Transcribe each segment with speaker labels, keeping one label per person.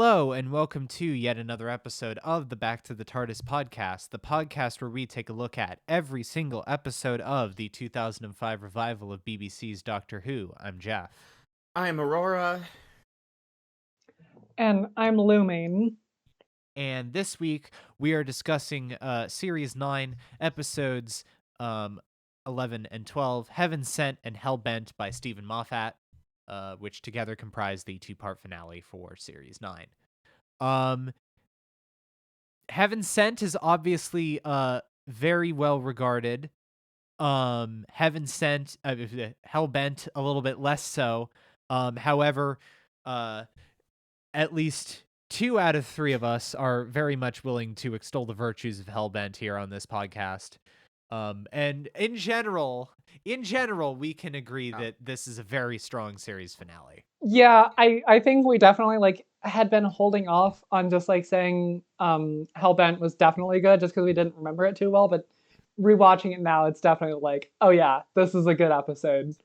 Speaker 1: Hello, and welcome to yet another episode of the Back to the TARDIS podcast, the podcast where we take a look at every single episode of the 2005 revival of BBC's Doctor Who. I'm Jeff.
Speaker 2: I'm Aurora.
Speaker 3: And I'm Lumine.
Speaker 1: And this week, we are discussing Series 9, episodes 11 and 12, Heaven Sent and Hellbent by Stephen Moffat, which together comprise the two-part finale for Series 9. Heaven Sent is obviously very well regarded. Heaven Sent, Hellbent a little bit less so. However, at least 2 out of 3 of us are very much willing to extol the virtues of Hellbent here on this podcast. And in general, we can agree that this is a very strong series finale.
Speaker 3: Yeah, I think we definitely had been holding off on just saying Hellbent was definitely good just because we didn't remember it too well, but rewatching it now, it's definitely oh yeah, this is a good episode.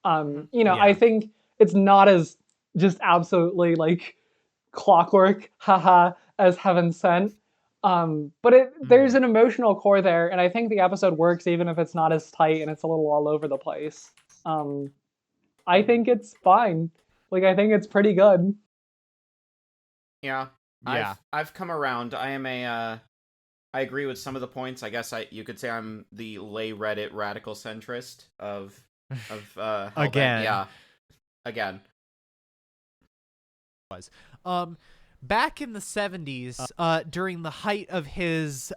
Speaker 3: I think it's not as just absolutely clockwork, haha, as Heaven Sent. But there's an emotional core there, and I think the episode works even if it's not as tight and it's a little all over the place. I think it's fine. I think it's pretty good.
Speaker 2: Yeah. I've come around. I agree with some of the points. I guess you could say I'm the lay Reddit radical centrist of
Speaker 1: again.
Speaker 2: Yeah. Again.
Speaker 1: Back in the 70s, during the height of his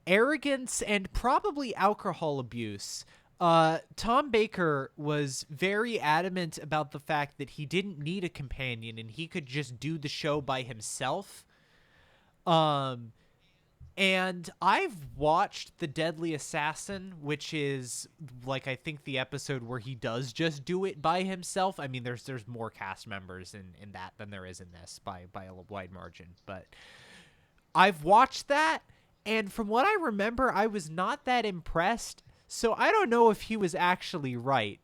Speaker 1: arrogance and probably alcohol abuse, Tom Baker was very adamant about the fact that he didn't need a companion and he could just do the show by himself. And I've watched The Deadly Assassin, which is I think the episode where he does just do it by himself. I mean, there's more cast members in that than there is in this by a wide margin, but I've watched that, and from what I remember, I was not that impressed. So I don't know if he was actually right.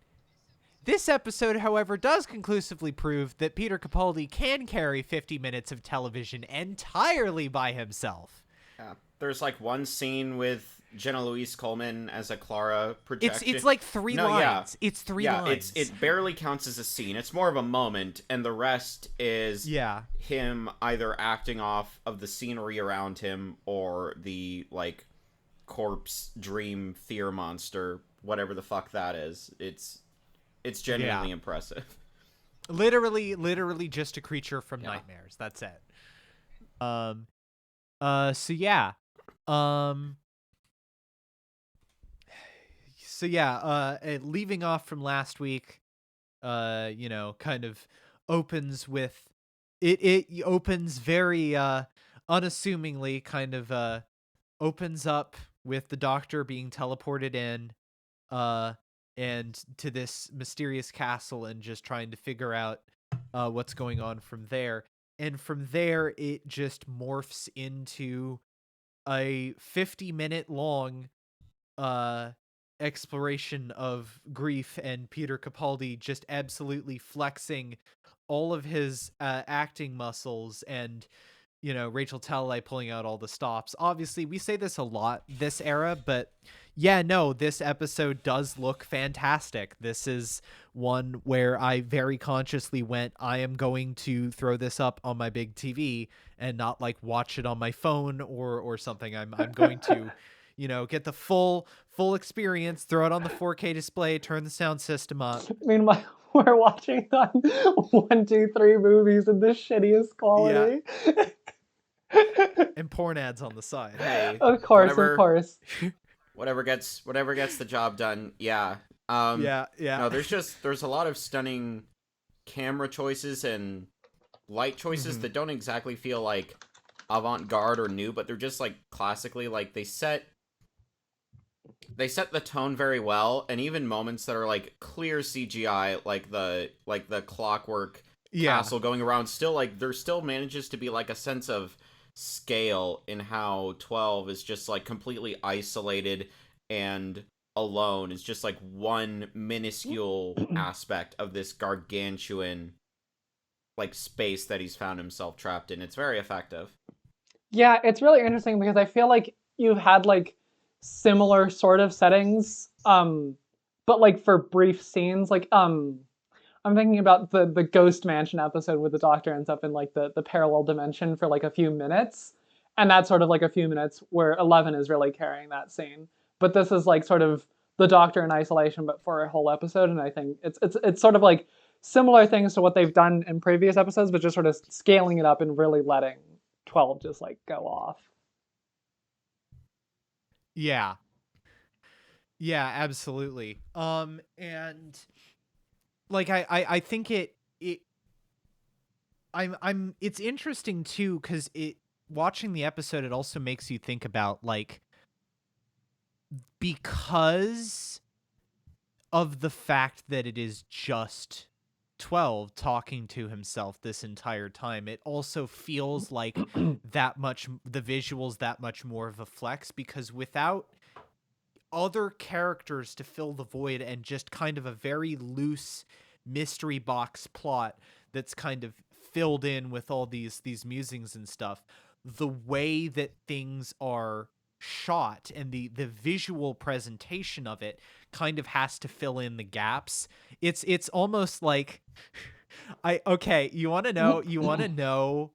Speaker 1: This episode, however, does conclusively prove that Peter Capaldi can carry 50 minutes of television entirely by himself.
Speaker 2: Yeah. There's one scene with Jenna Louise Coleman as a Clara projection.
Speaker 1: It's 3 lines. Yeah. It's 3 lines.
Speaker 2: It barely counts as a scene. It's more of a moment, and the rest is him either acting off of the scenery around him or the corpse dream fear monster, whatever the fuck that is. It's genuinely impressive.
Speaker 1: Literally just a creature from nightmares. That's it. Leaving off from last week, kind of opens with it opens very unassumingly, kind of opens up with the Doctor being teleported in and to this mysterious castle and just trying to figure out what's going on from there. And from there, it just morphs into a 50-minute long exploration of grief and Peter Capaldi just absolutely flexing all of his acting muscles and, Rachel Talalay pulling out all the stops. Obviously, we say this a lot this era, but this episode does look fantastic. This is one where I very consciously went, I am going to throw this up on my big TV and not watch it on my phone or something. I'm going to, get the full experience, throw it on the 4K display, turn the sound system up.
Speaker 3: Meanwhile, we're watching on 1, 2, 3 movies in the shittiest quality.
Speaker 1: Yeah. And porn ads on the side.
Speaker 2: Hey,
Speaker 3: of course.
Speaker 2: Whatever gets the job done. Yeah.
Speaker 1: Yeah.
Speaker 2: No, there's a lot of stunning camera choices and light choices that don't exactly feel avant-garde or new, but they're just classically they set the tone very well, and even moments that are clear CGI, the clockwork castle going around, still there still manages to be a sense of scale in how 12 is just completely isolated and alone. It's just one minuscule aspect of this gargantuan like space that he's found himself trapped in. It's very effective.
Speaker 3: Yeah, it's really interesting because I feel like you've had like similar sort of settings, but like for brief scenes. Like I'm thinking about the Ghost Mansion episode where the Doctor ends up in like the parallel dimension for like a few minutes, and that's sort of like a few minutes where 11 is really carrying that scene. But this is like sort of the Doctor in isolation, but for a whole episode, and I think it's sort of like similar things to what they've done in previous episodes, but just sort of scaling it up and really letting 12 just like go off.
Speaker 1: Yeah. Yeah, absolutely. And like I think it's interesting too, because watching the episode, it also makes you think about like, because of the fact that it is just 12 talking to himself this entire time, it also feels like that much, the visuals that much more of a flex, because without other characters to fill the void and just kind of a very loose mystery box plot that's kind of filled in with all these musings and stuff, the way that things are shot and the visual presentation of it kind of has to fill in the gaps. It's almost like you want to know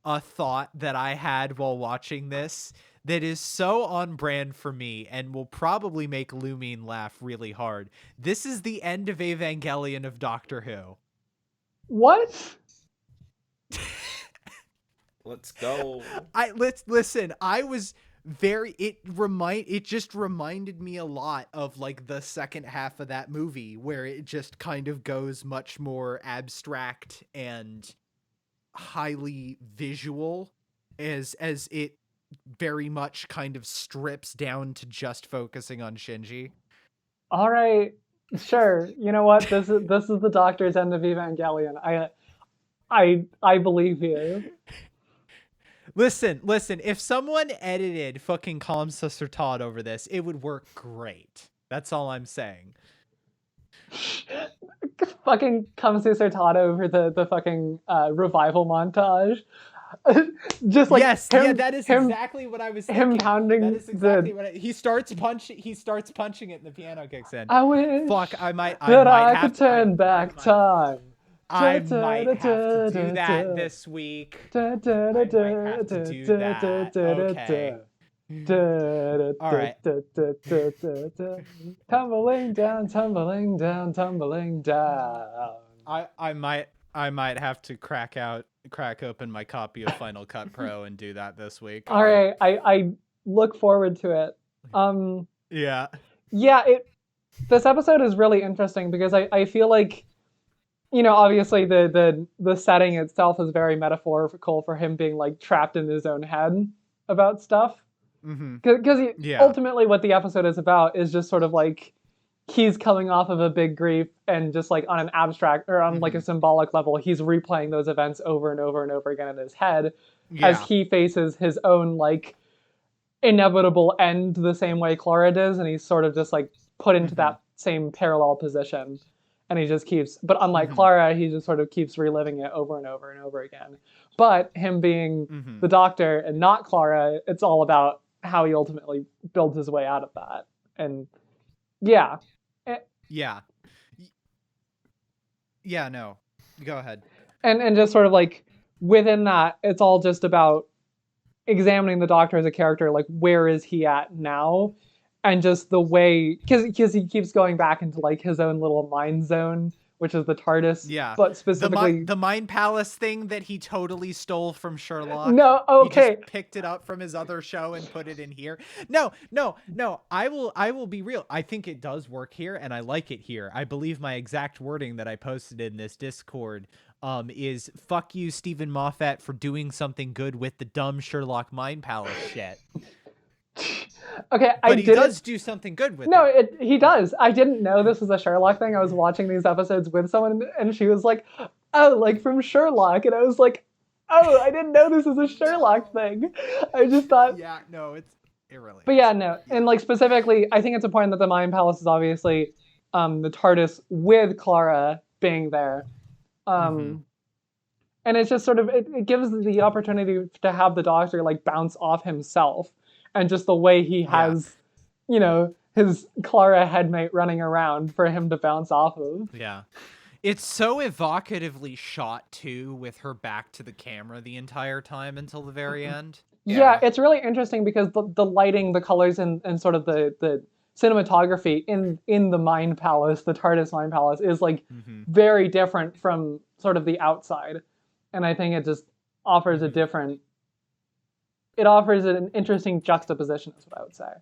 Speaker 1: a thought that I had while watching this that is so on brand for me and will probably make Lumine laugh really hard. This is the end of Evangelion of Doctor Who.
Speaker 3: What?
Speaker 2: Let's go.
Speaker 1: Listen. I was it just reminded me a lot of like the second half of that movie, where it just kind of goes much more abstract and highly visual as it very much kind of strips down to just focusing on Shinji.
Speaker 3: All right, sure. You know what? This is the Doctor's end of Evangelion. I believe you.
Speaker 1: Listen. If someone edited fucking Kamsa Surtad over this, it would work great. That's all I'm saying.
Speaker 3: Fucking Kamsa Surtad over the fucking revival montage. Just like
Speaker 1: yes, that is exactly what I was thinking.
Speaker 3: Him pounding.
Speaker 1: That is exactly what he starts punching it, and the piano kicks in.
Speaker 3: I wish.
Speaker 1: Fuck, I might
Speaker 3: could turn back time.
Speaker 1: I might have to do that this week. I might have to do that. Okay. All right.
Speaker 3: Tumbling down, tumbling down, tumbling down.
Speaker 1: I might have to crack open my copy of Final Cut Pro and do that this week.
Speaker 3: All right, I look forward to it.
Speaker 1: Yeah.
Speaker 3: This episode is really interesting because I feel like, you know, obviously the setting itself is very metaphorical for him being like trapped in his own head about stuff. Because ultimately what the episode is about is just sort of like he's coming off of a big grief, and just like on an abstract or on like a symbolic level, he's replaying those events over and over and over again in his head as he faces his own like inevitable end the same way Clara does, and he's sort of just like put into that same parallel position, and he just keeps, but unlike Clara, he just sort of keeps reliving it over and over and over again. But him being the Doctor and not Clara, it's all about how he ultimately builds his way out of that. And no, go ahead. And just sort of like within that, it's all just about examining the Doctor as a character, like where is he at now, and just the way, because he keeps going back into like his own little mind zone, which is the TARDIS.
Speaker 1: Yeah.
Speaker 3: But specifically
Speaker 1: the Mind Palace thing that he totally stole from Sherlock.
Speaker 3: No, okay.
Speaker 1: He just picked it up from his other show and put it in here. No. I will be real. I think it does work here, and I like it here. I believe my exact wording that I posted in this Discord is "fuck you, Stephen Moffat, for doing something good with the dumb Sherlock Mind Palace shit."
Speaker 3: Okay,
Speaker 1: but he does do something good with it.
Speaker 3: No, he does. I didn't know this was a Sherlock thing. I was watching these episodes with someone, and she was like, "Oh, like from Sherlock," and I was like, "Oh, I didn't know this was a Sherlock thing." I just thought,
Speaker 1: yeah, no, it's irrelevant.
Speaker 3: But yeah, no, and like specifically, I think it's important that the Mind Palace is obviously the TARDIS with Clara being there, And it's just sort of it gives the opportunity to have the Doctor like bounce off himself, and just the way he
Speaker 1: Yeah.
Speaker 3: has, you know, his Clara headmate running around for him to bounce off of.
Speaker 1: Yeah. It's so evocatively shot too, with her back to the camera the entire time until the very end.
Speaker 3: Yeah,
Speaker 2: Yeah.
Speaker 3: it's really interesting because the lighting, the colors, and sort of the cinematography in the Mind Palace, the TARDIS Mind Palace, is like very different from sort of the outside, and I think it just offers a different. It offers an interesting juxtaposition, is what I would say.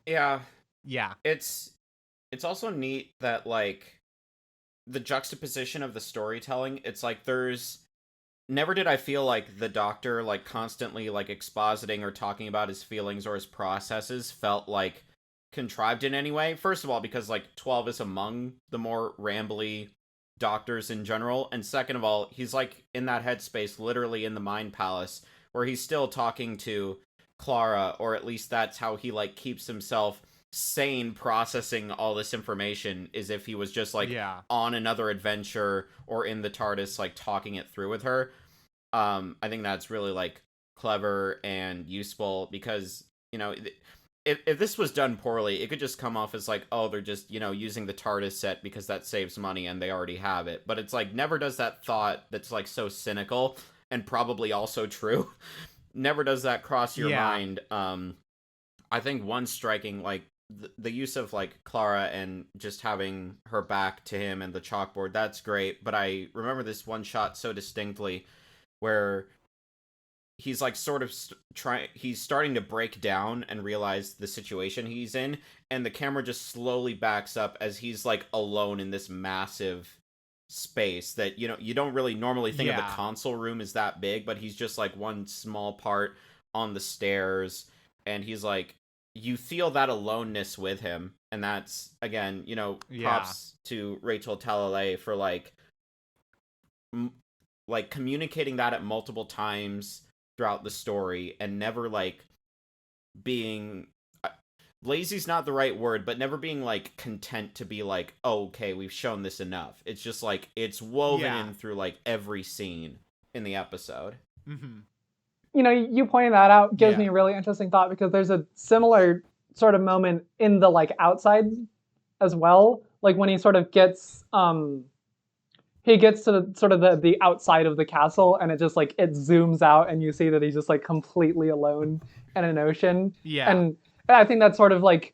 Speaker 2: Yeah.
Speaker 1: Yeah.
Speaker 2: It's also neat that like the juxtaposition of the storytelling, it's like there's never did I feel like the Doctor like constantly like expositing or talking about his feelings or his processes felt like contrived in any way. First of all, because like 12 is among the more rambly doctors in general, and second of all, he's like in that headspace literally in the Mind Palace where he's still talking to Clara, or at least that's how he like keeps himself sane processing all this information, is if he was just like on another adventure or in the TARDIS like talking it through with her. I think that's really like clever and useful, because you know, if this was done poorly, it could just come off as like, oh, they're just, you know, using the TARDIS set because that saves money and they already have it. But it's like never does that thought that's like so cynical and probably also true. Never does that cross your mind. I think one striking like the use of like Clara and just having her back to him and the chalkboard, that's great. But I remember this one shot so distinctly where he's like sort of he's starting to break down and realize the situation he's in, and the camera just slowly backs up as he's like alone in this massive space that, you know, you don't really normally think of the console room as that big, but he's just like one small part on the stairs, and he's like, you feel that aloneness with him. And that's, again, you know, props to Rachel Talalay for like communicating that at multiple times throughout the story, and never like being lazy's not the right word, but never being like content to be like, oh, okay, we've shown this enough. It's just like it's woven in through like every scene in the episode.
Speaker 3: You know, you pointing that out gives me a really interesting thought, because there's a similar sort of moment in the like outside as well, like when he sort of gets he gets to the, sort of the outside of the castle, and it just like it zooms out and you see that he's just like completely alone in an ocean. And I think that's sort of like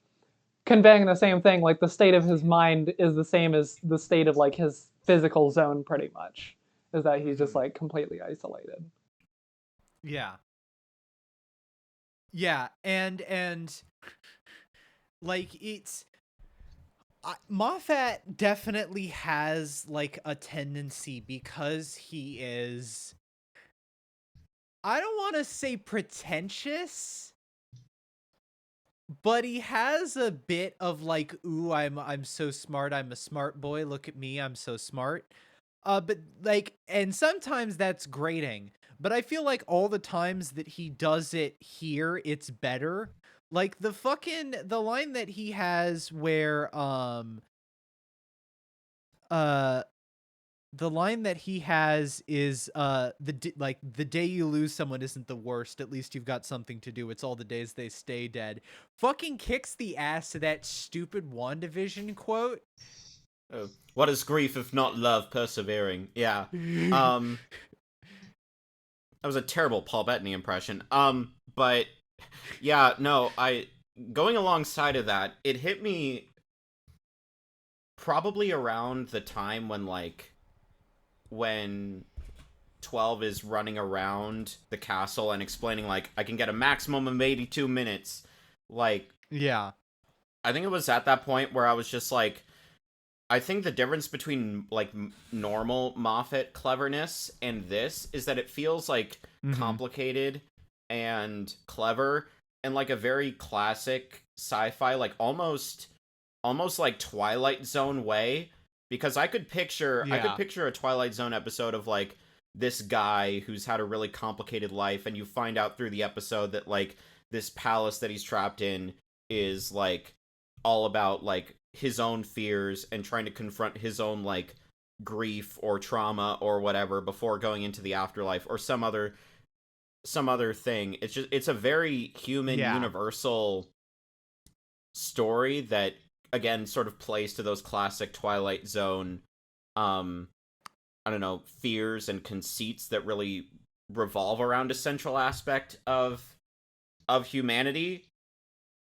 Speaker 3: conveying the same thing, like the state of his mind is the same as the state of like his physical zone, pretty much, is that he's just like completely isolated.
Speaker 1: And like it's Moffat definitely has like a tendency, because he is, I don't want to say pretentious, but he has a bit of like, ooh, I'm so smart, I'm a smart boy, look at me, I'm so smart. But like, and sometimes that's grating, but I feel like all the times that he does it here, it's better. Like the line that he has where the line that he has is the day you lose someone isn't the worst, at least you've got something to do, it's all the days they stay dead. Fucking kicks the ass to that stupid WandaVision quote.
Speaker 2: Oh, what is grief if not love persevering? Yeah. That was a terrible Paul Bettany impression. But yeah, no, going alongside of that, it hit me probably around the time when 12 is running around the castle and explaining like, I can get a maximum of 82 minutes. Like,
Speaker 1: yeah.
Speaker 2: I think it was at that point where I was just like, I think the difference between like normal Moffat cleverness and this is that it feels like complicated and clever and like a very classic sci-fi, like almost like Twilight Zone way, because I could picture a Twilight Zone episode of like this guy who's had a really complicated life, and you find out through the episode that like this palace that he's trapped in is like all about like his own fears and trying to confront his own like grief or trauma or whatever before going into the afterlife or some other thing. It's a very human, universal story that again sort of plays to those classic Twilight Zone I don't know, fears and conceits that really revolve around a central aspect of humanity.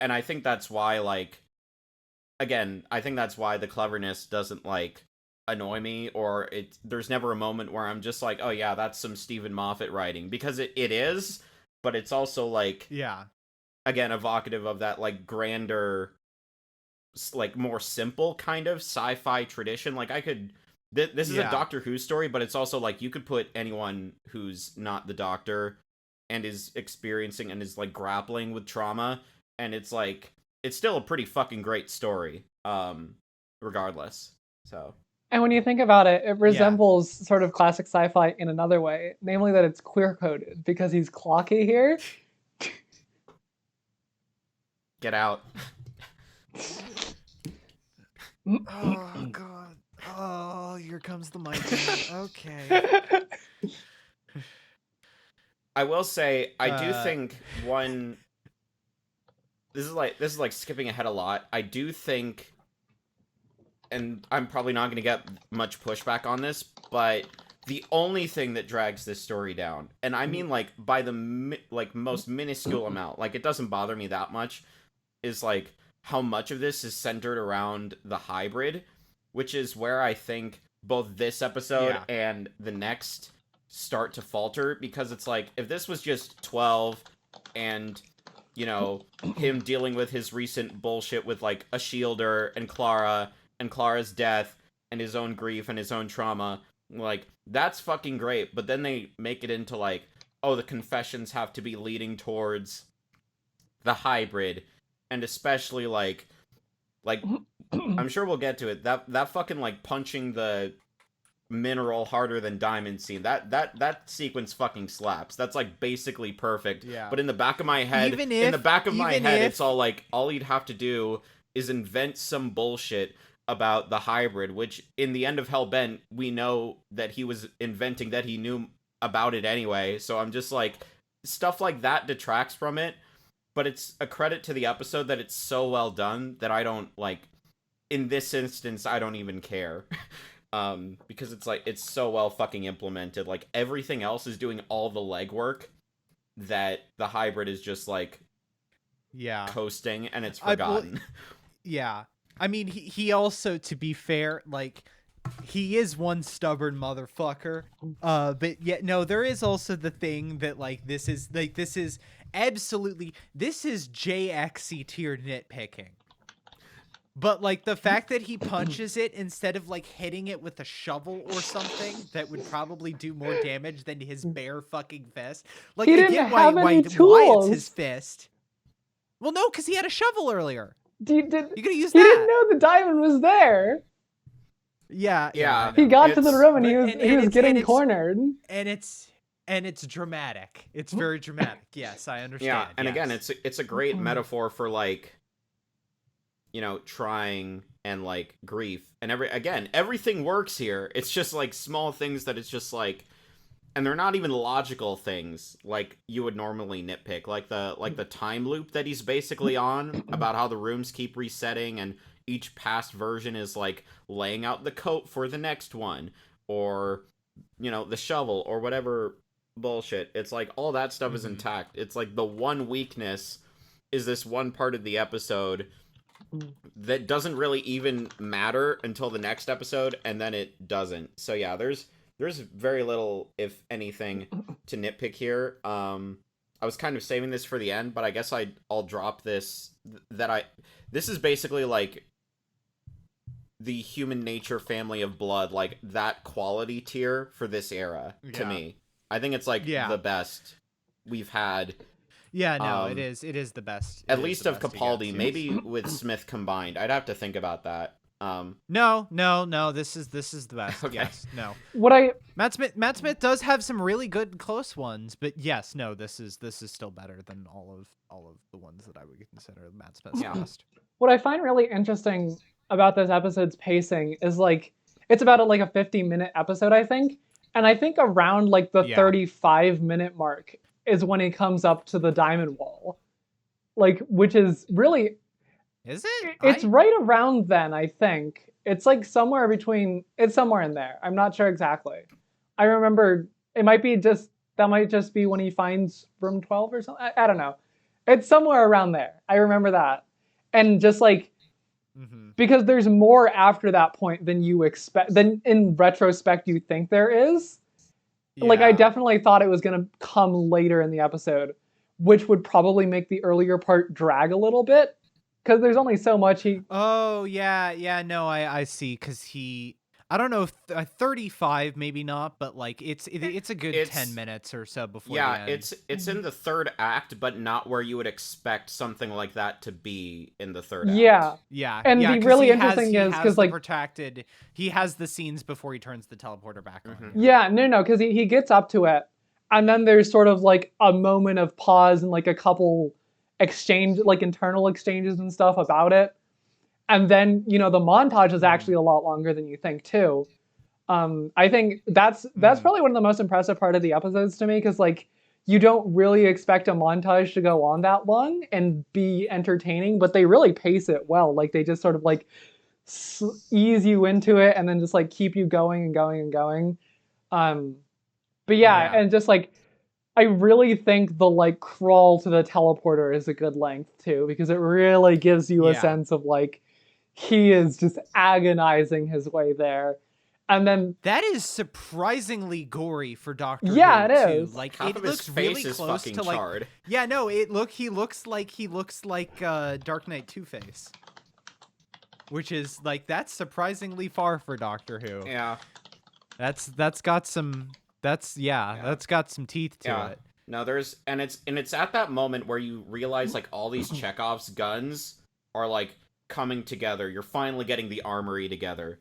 Speaker 2: And I think that's why, like, again, I think that's why the cleverness doesn't, like, annoy me, or there's never a moment where I'm just like, oh yeah, that's some Stephen Moffat writing, because it is, but it's also, like, again, evocative of that, like, grander, like, more simple kind of sci-fi tradition. Like, I could... This is a Doctor Who story, but it's also, like, you could put anyone who's not the Doctor and is experiencing and is, like, grappling with trauma, and it's, like, it's still a pretty fucking great story, regardless, so...
Speaker 3: And when you think about it, it resembles sort of classic sci-fi in another way, namely that it's queer-coded, because he's clocky here.
Speaker 2: Get out.
Speaker 1: Oh, God. Oh, here comes the mic. Okay.
Speaker 2: I will say, I do think one... This is like skipping ahead a lot. I do think, and I'm probably not going to get much pushback on this, but the only thing that drags this story down, and I mean, like, by the most minuscule amount, like, it doesn't bother me that much, is, like, how much of this is centered around the hybrid, which is where I think both this episode and the next start to falter, because it's like, if this was just 12 and, you know, him dealing with his recent bullshit with, like, a shielder and Clara's death and his own grief and his own trauma, like, that's fucking great. But then they make it into, like, oh, the confessions have to be leading towards the hybrid, and especially, like I'm sure we'll get to it, that fucking, like, punching the mineral harder than diamond scene, that sequence fucking slaps. That's, like, basically perfect. But in the back of my head, it's all like, all he'd have to do is invent some bullshit about the hybrid, which in the end of Hellbent, we know that he was inventing, that he knew about it anyway. So I'm just like, stuff like that detracts from it, but it's a credit to the episode that it's so well done that I don't, like, in this instance, I don't even care. Because it's, like, it's so well fucking implemented. Like, everything else is doing all the legwork that the hybrid is just, like, coasting, and it's forgotten.
Speaker 1: I mean, he also, to be fair, like, he is one stubborn motherfucker. But yeah, no, there is also the thing that, like, this is absolutely, this is JXC tier nitpicking. But, like, the fact that he punches it instead of, like, hitting it with a shovel or something that would probably do more damage than his bare fucking fist. Like,
Speaker 3: he
Speaker 1: I
Speaker 3: didn't
Speaker 1: get
Speaker 3: have
Speaker 1: why it's his fist. Well, no, because he had a shovel earlier. You could have used that.
Speaker 3: He didn't know the diamond was there.
Speaker 1: Yeah.
Speaker 3: He got to the room and he was getting cornered.
Speaker 1: And it's dramatic. It's very dramatic. Yes, I understand.
Speaker 2: Yeah, and again, it's a great metaphor for, like, you know, trying and, like, grief, and everything works here. It's just, like, small things that it's just, like, and they're not even logical things like you would normally nitpick, like the time loop that he's basically on, about how the rooms keep resetting and each past version is, like, laying out the coat for the next one, or, you know, the shovel or whatever bullshit. It's like all that stuff is intact. It's like the one weakness is this one part of the episode that doesn't really even matter until the next episode, and then it doesn't. So yeah, there's very little, if anything, to nitpick here. I was kind of saving this for the end, but I guess I'll drop this. This is basically, like, the human nature family of blood, like, that quality tier for this era, to me. I think it's, like, the best we've had.
Speaker 1: Yeah, no, it is the best.
Speaker 2: At least of Capaldi, maybe with Smith combined. I'd have to think about that.
Speaker 1: No, this is the best.
Speaker 2: Okay.
Speaker 1: Yes, no. Matt Smith does have some really good close ones, but yes, no, this is still better than all of the ones that I would consider Matt Smith's best.
Speaker 3: What I find really interesting about this episode's pacing is, like, it's about like a 50-minute episode, I think. And I think around like the 35-minute mark is when he comes up to the diamond wall. Like, which is really...
Speaker 1: Is it?
Speaker 3: It's right around then, I think. It's like somewhere between... It's somewhere in there. I'm not sure exactly. I remember it might be just... That might just be when he finds room 12 or something. I don't know. It's somewhere around there. I remember that. And just like... Because there's more after that point than you expect, than in retrospect you think there is. Yeah. Like, I definitely thought it was going to come later in the episode, which would probably make the earlier part drag a little bit, because there's only so much he...
Speaker 1: Oh, yeah, no, I see, because he... I don't know if 35, maybe not, but like it's a good 10 minutes or so before the end.
Speaker 2: it's in the third act, but not where you would expect something like that to be in the third act.
Speaker 1: Yeah.
Speaker 3: And the really interesting is because like
Speaker 1: protracted, he has the scenes before he turns the teleporter back on.
Speaker 3: Yeah, no, because he gets up to it, and then there's sort of like a moment of pause and like a couple internal exchanges and stuff about it. And then, the montage is actually a lot longer than you think too. I think that's probably one of the most impressive part of the episodes to me, because like you don't really expect a montage to go on that long and be entertaining, but they really pace it well. Like they just sort of like ease you into it and then just like keep you going and going and going. But yeah, and just like I really think the like crawl to the teleporter is a good length too, because it really gives you a sense of like he is just agonizing his way there. And then
Speaker 1: that is surprisly gory for Doctor Who.
Speaker 3: Yeah, it is.
Speaker 1: Like
Speaker 2: half
Speaker 1: it
Speaker 2: of
Speaker 1: looks
Speaker 2: his face
Speaker 1: really
Speaker 2: is
Speaker 1: close
Speaker 2: fucking
Speaker 1: to like
Speaker 2: charred.
Speaker 1: Yeah, no, he looks like Dark Knight Two-Face. Which is like that's surprisingly far for Doctor Who.
Speaker 2: Yeah.
Speaker 1: That's got some teeth to it.
Speaker 2: No, it's at that moment where you realize like all these Chekhov's guns are like coming together. You're finally getting the armory together.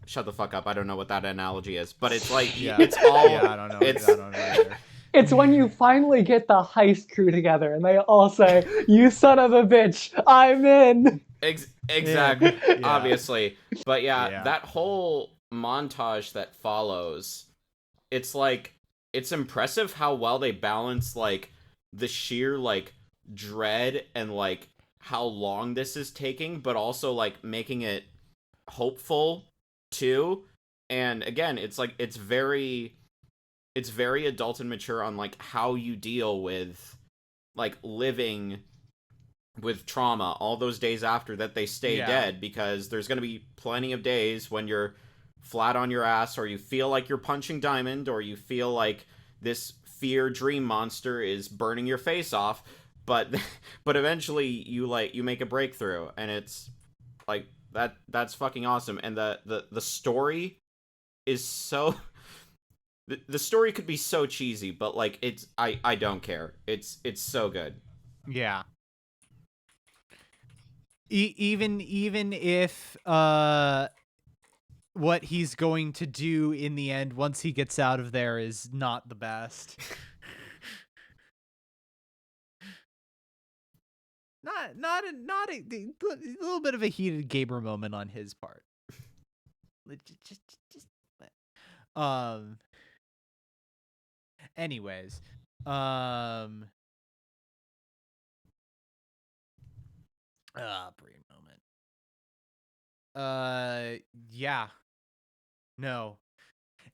Speaker 2: Shut the fuck up. I don't know what that analogy is, but it's like it's all
Speaker 1: I don't know. I don't know either.
Speaker 3: It's when you finally get the heist crew together and they all say, "You son of a bitch, I'm in."
Speaker 2: Exactly. Obviously. But that whole montage that follows, it's like it's impressive how well they balance like the sheer like dread and like how long this is taking, but also like making it hopeful too. And again, it's like it's very adult and mature on like how you deal with like living with trauma all those days after that they stay dead, because there's going to be plenty of days when you're flat on your ass, or you feel like you're punching diamond, or you feel like this fear dream monster is burning your face off, but eventually you make a breakthrough, and it's like that's fucking awesome. And the story is so the story could be so cheesy, but like it's I don't care. It's so good.
Speaker 1: Yeah. Even if what he's going to do in the end once he gets out of there is not the best. not a little bit of a heated Gaber moment on his part. Just anyways, brief moment. Yeah. No.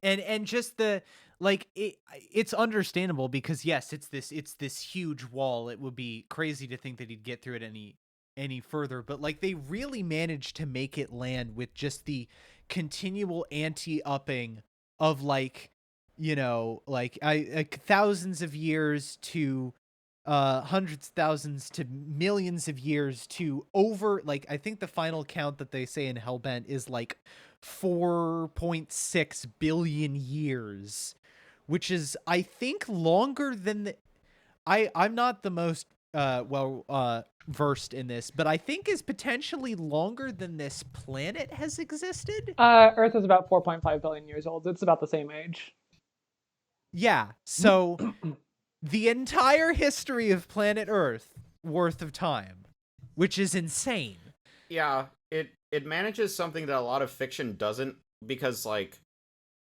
Speaker 1: And just the like it's understandable, because yes, it's this huge wall. It would be crazy to think that he'd get through it any further, but like they really managed to make it land with just the continual anti-upping of like, like thousands of years to hundreds of thousands to millions of years to over, like I think the final count that they say in Hellbent is like 4.6 billion years, which is I think longer than I'm not the most versed in this, but I think is potentially longer than this planet has existed.
Speaker 3: Earth is about 4.5 billion years old. It's about the same age.
Speaker 1: Yeah, so the entire history of planet Earth worth of time, which is insane.
Speaker 2: Yeah, it manages something that a lot of fiction doesn't because like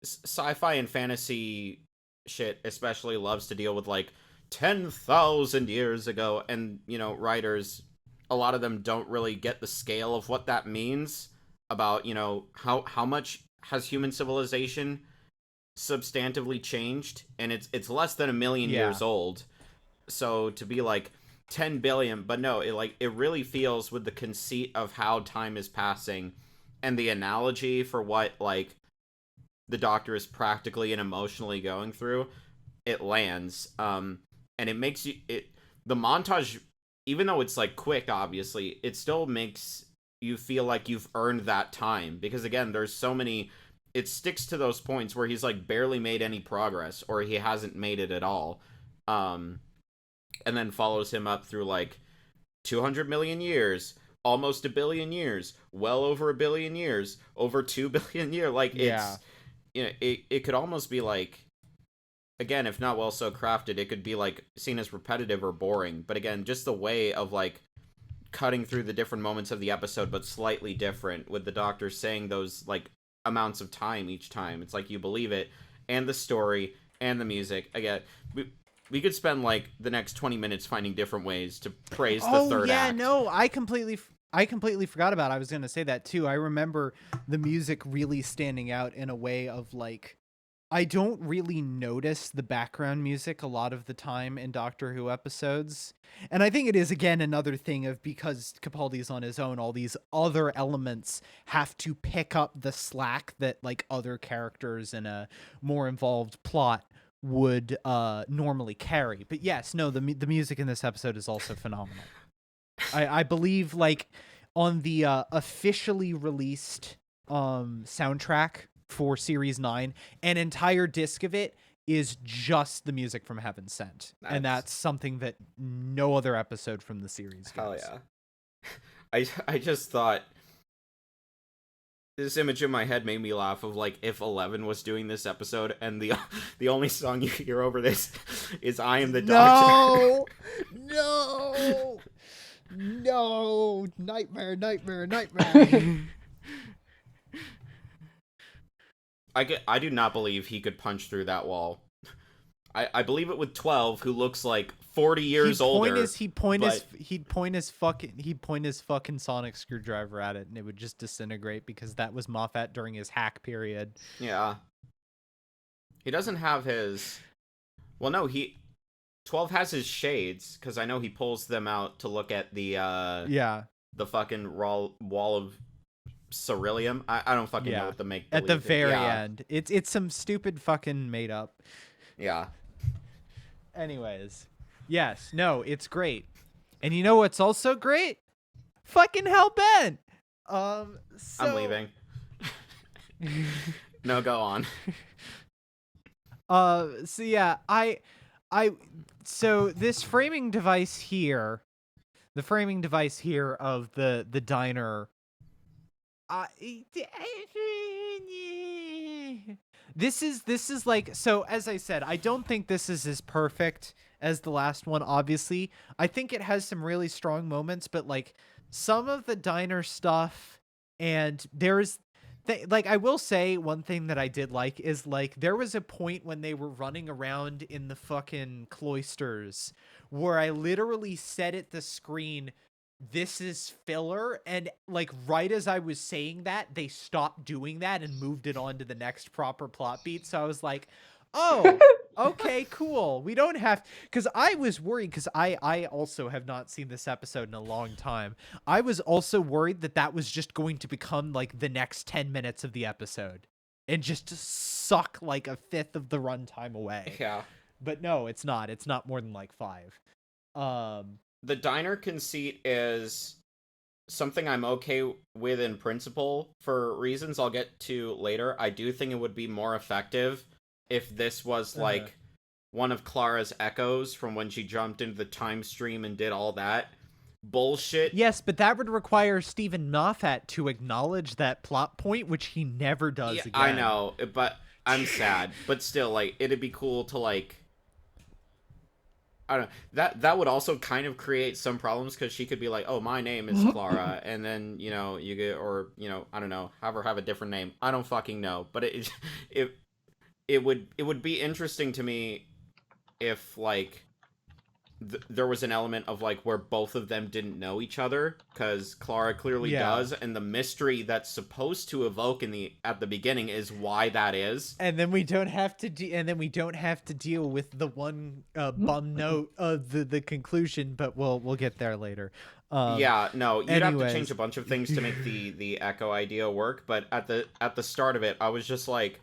Speaker 2: sci-fi and fantasy shit especially loves to deal with like 10,000 years ago, and writers, a lot of them don't really get the scale of what that means about how much has human civilization substantively changed, and it's less than a million years old. So to be like 10 billion, but no, it really feels, with the conceit of how time is passing and the analogy for what like the Doctor is practically and emotionally going through, it lands. And it makes the montage, even though it's like quick, obviously, it still makes you feel like you've earned that time, because again, there's so many, it sticks to those points where he's like barely made any progress, or he hasn't made it at all. And then follows him up through like 200 million years, almost a billion years, well over a billion years, over 2 billion years. Like, it's, it could almost be like, again, if not well so crafted, it could be like seen as repetitive or boring. But again, just the way of like cutting through the different moments of the episode, but slightly different, with the Doctor saying those like amounts of time each time. It's like you believe it, and the story and the music. Again, we could spend like the next 20 minutes finding different ways to praise the third act.
Speaker 1: No, I completely forgot about it. I was going to say that too. I remember the music really standing out in a way of like, I don't really notice the background music a lot of the time in Doctor Who episodes. And I think it is, again, another thing of, because Capaldi's on his own, all these other elements have to pick up the slack that like other characters in a more involved plot would normally carry. But yes, no, the music in this episode is also phenomenal. I believe like on the officially released soundtrack for Series 9, an entire disc of it is just the music from Heaven Sent. And that's something that no other episode from the series does.
Speaker 2: Hell yeah. I just thought, this image in my head made me laugh of like if 11 was doing this episode and the only song you hear over this is I Am the Doctor.
Speaker 1: No, nightmare.
Speaker 2: I do not believe he could punch through that wall. I believe it with 12, who looks like 40 years older.
Speaker 1: He'd point his fucking sonic screwdriver at it, and it would just disintegrate, because that was Moffat during his hack period.
Speaker 2: Yeah. He doesn't have his... Well, no, 12 has his shades, because I know he pulls them out to look at the the fucking wall of Ceruleum. I don't fucking know what the make
Speaker 1: at the very end. It's some stupid fucking made up.
Speaker 2: Yeah.
Speaker 1: Anyways, yes, no, it's great. And you know what's also great? Fucking Hellbent.
Speaker 2: I'm leaving. No, go on.
Speaker 1: So yeah, so this framing device here, the framing device here of the diner, this is like, so as I said, I don't think this is as perfect as the last one, obviously. I think it has some really strong moments, but like some of the diner stuff, and there's like, I will say one thing that I did like is like there was a point when they were running around in the fucking cloisters where I literally said at the screen, this is filler, and like right as I was saying that, they stopped doing that and moved it on to the next proper plot beat. So I was like, oh, okay, cool. We don't have, because I was worried, because I also have not seen this episode in a long time. I was also worried that was just going to become like the next 10 minutes of the episode and just suck like a fifth of the runtime away.
Speaker 2: Yeah.
Speaker 1: But no, it's not. It's not more than like 5.
Speaker 2: The diner conceit is something I'm okay with in principle for reasons I'll get to later. I do think it would be more effective if this was like one of Clara's echoes from when she jumped into the time stream and did all that bullshit.
Speaker 1: Yes, but that would require Stephen Moffat to acknowledge that plot point, which he never does again.
Speaker 2: I know, but I'm sad. But still, like, it'd be cool to like... I don't that would also kind of create some problems because she could be like, oh, my name is Clara, and then you get, or I don't know, have her have a different name. I don't fucking know, but it would be interesting to me if like there was an element of like where both of them didn't know each other, because Clara clearly does, and the mystery that's supposed to evoke at the beginning is why that is.
Speaker 1: And then we don't have to deal with the one bum note of the conclusion, but we'll get there later.
Speaker 2: Yeah, no, you'd have to change a bunch of things to make the Echo idea work, but at the start of it, I was just like,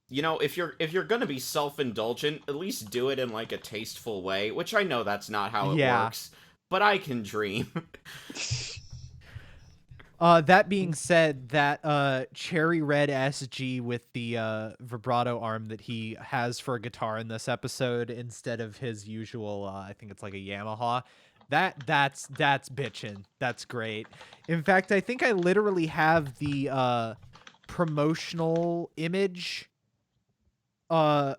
Speaker 2: if you're gonna be self-indulgent, at least do it in like a tasteful way, which I know that's not how it works, but I can dream.
Speaker 1: That being said, that cherry red SG with the vibrato arm that he has for a guitar in this episode instead of his usual, I think it's like a Yamaha. That's bitchin'. That's great. In fact, I think I literally have the promotional image. I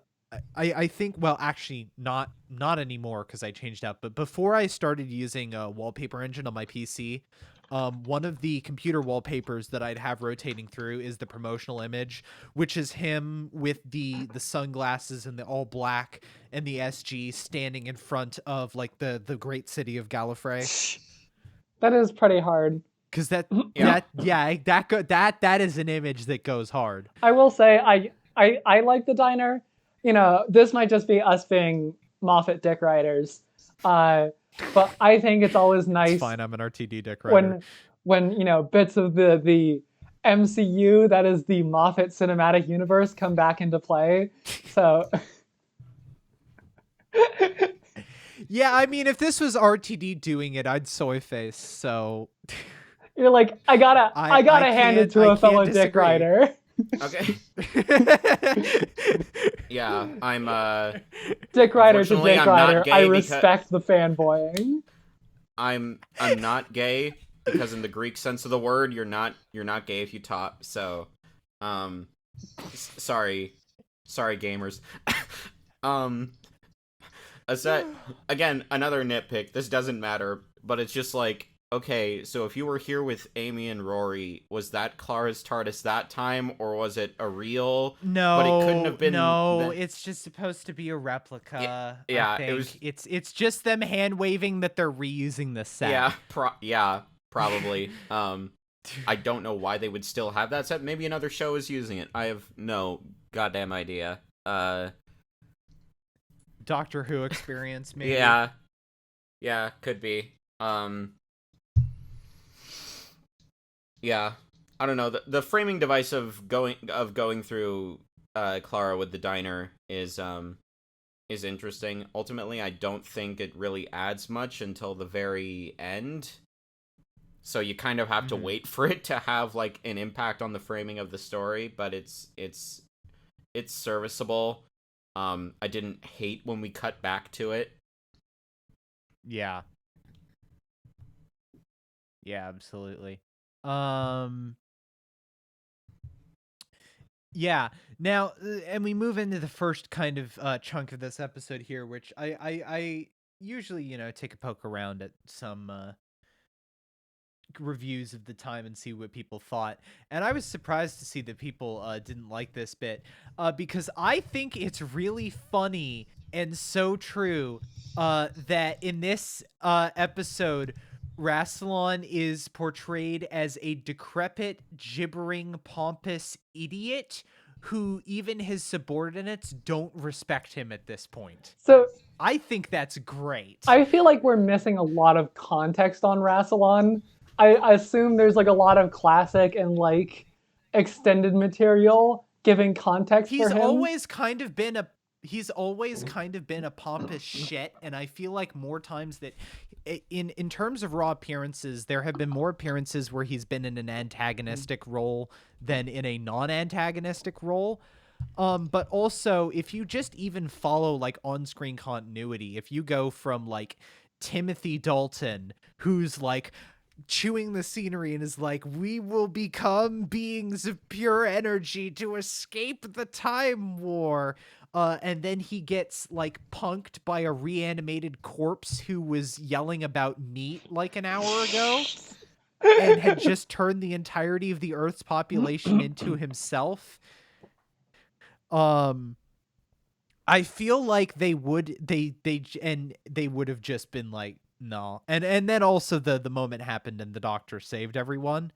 Speaker 1: think, well, actually not anymore because I changed out, but before I started using a wallpaper engine on my PC, one of the computer wallpapers that I'd have rotating through is the promotional image, which is him with the sunglasses and the all black and the SG standing in front of like the great city of Gallifrey.
Speaker 3: That is pretty hard.
Speaker 1: Because that is an image that goes hard.
Speaker 3: I will say I like the diner. This might just be us being Moffat dick riders. But I think it's always nice.
Speaker 1: It's fine, I'm an RTD dick rider.
Speaker 3: When bits of the MCU, that is the Moffat cinematic universe, come back into play. So
Speaker 1: yeah, I mean, if this was RTD doing it, I'd soy face. So
Speaker 3: you're like, I gotta hand it to a fellow dick rider.
Speaker 2: Okay. Yeah, I'm
Speaker 3: Dick rider to dick rider. I respect the fanboying.
Speaker 2: I'm not gay because in the Greek sense of the word, you're not gay if you top. So, sorry gamers. Again, another nitpick. This doesn't matter, but it's just like, okay, so if you were here with Amy and Rory, was that Clara's TARDIS that time, or was it a real?
Speaker 1: No,
Speaker 2: but it couldn't have been.
Speaker 1: No, it's just supposed to be a replica.
Speaker 2: Yeah,
Speaker 1: I think.
Speaker 2: It was.
Speaker 1: It's just them hand waving that they're reusing the set.
Speaker 2: Yeah, probably. I don't know why they would still have that set. Maybe another show is using it. I have no goddamn idea.
Speaker 1: Doctor Who experience, maybe.
Speaker 2: Yeah, could be. Yeah, I don't know. The framing device of going through Clara with the diner is interesting. Ultimately, I don't think it really adds much until the very end. So you kind of have to wait for it to have like an impact on the framing of the story, but it's serviceable. I didn't hate when we cut back to it.
Speaker 1: Yeah. Yeah, absolutely. Yeah. Now, and we move into the first kind of chunk of this episode here, which I usually, take a poke around at some reviews of the time and see what people thought. And I was surprised to see that people didn't like this bit because I think it's really funny and so true that in this episode, Rassilon is portrayed as a decrepit, gibbering, pompous idiot who even his subordinates don't respect him at this point.
Speaker 3: So
Speaker 1: I think that's great.
Speaker 3: I feel like we're missing a lot of context on Rassilon. I assume there's like a lot of classic and like extended material giving context for him.
Speaker 1: He's always kind of been a pompous shit, and I feel like more times that in terms of raw appearances, there have been more appearances where he's been in an antagonistic role than in a non-antagonistic role. But also, if you just even follow like on-screen continuity, if you go from like Timothy Dalton, who's like chewing the scenery and is like, we will become beings of pure energy to escape the time war, and then he gets like punked by a reanimated corpse who was yelling about meat like an hour ago and had just turned the entirety of the Earth's population into himself. I feel like they would have just been like, no. And then also the moment happened and the doctor saved everyone.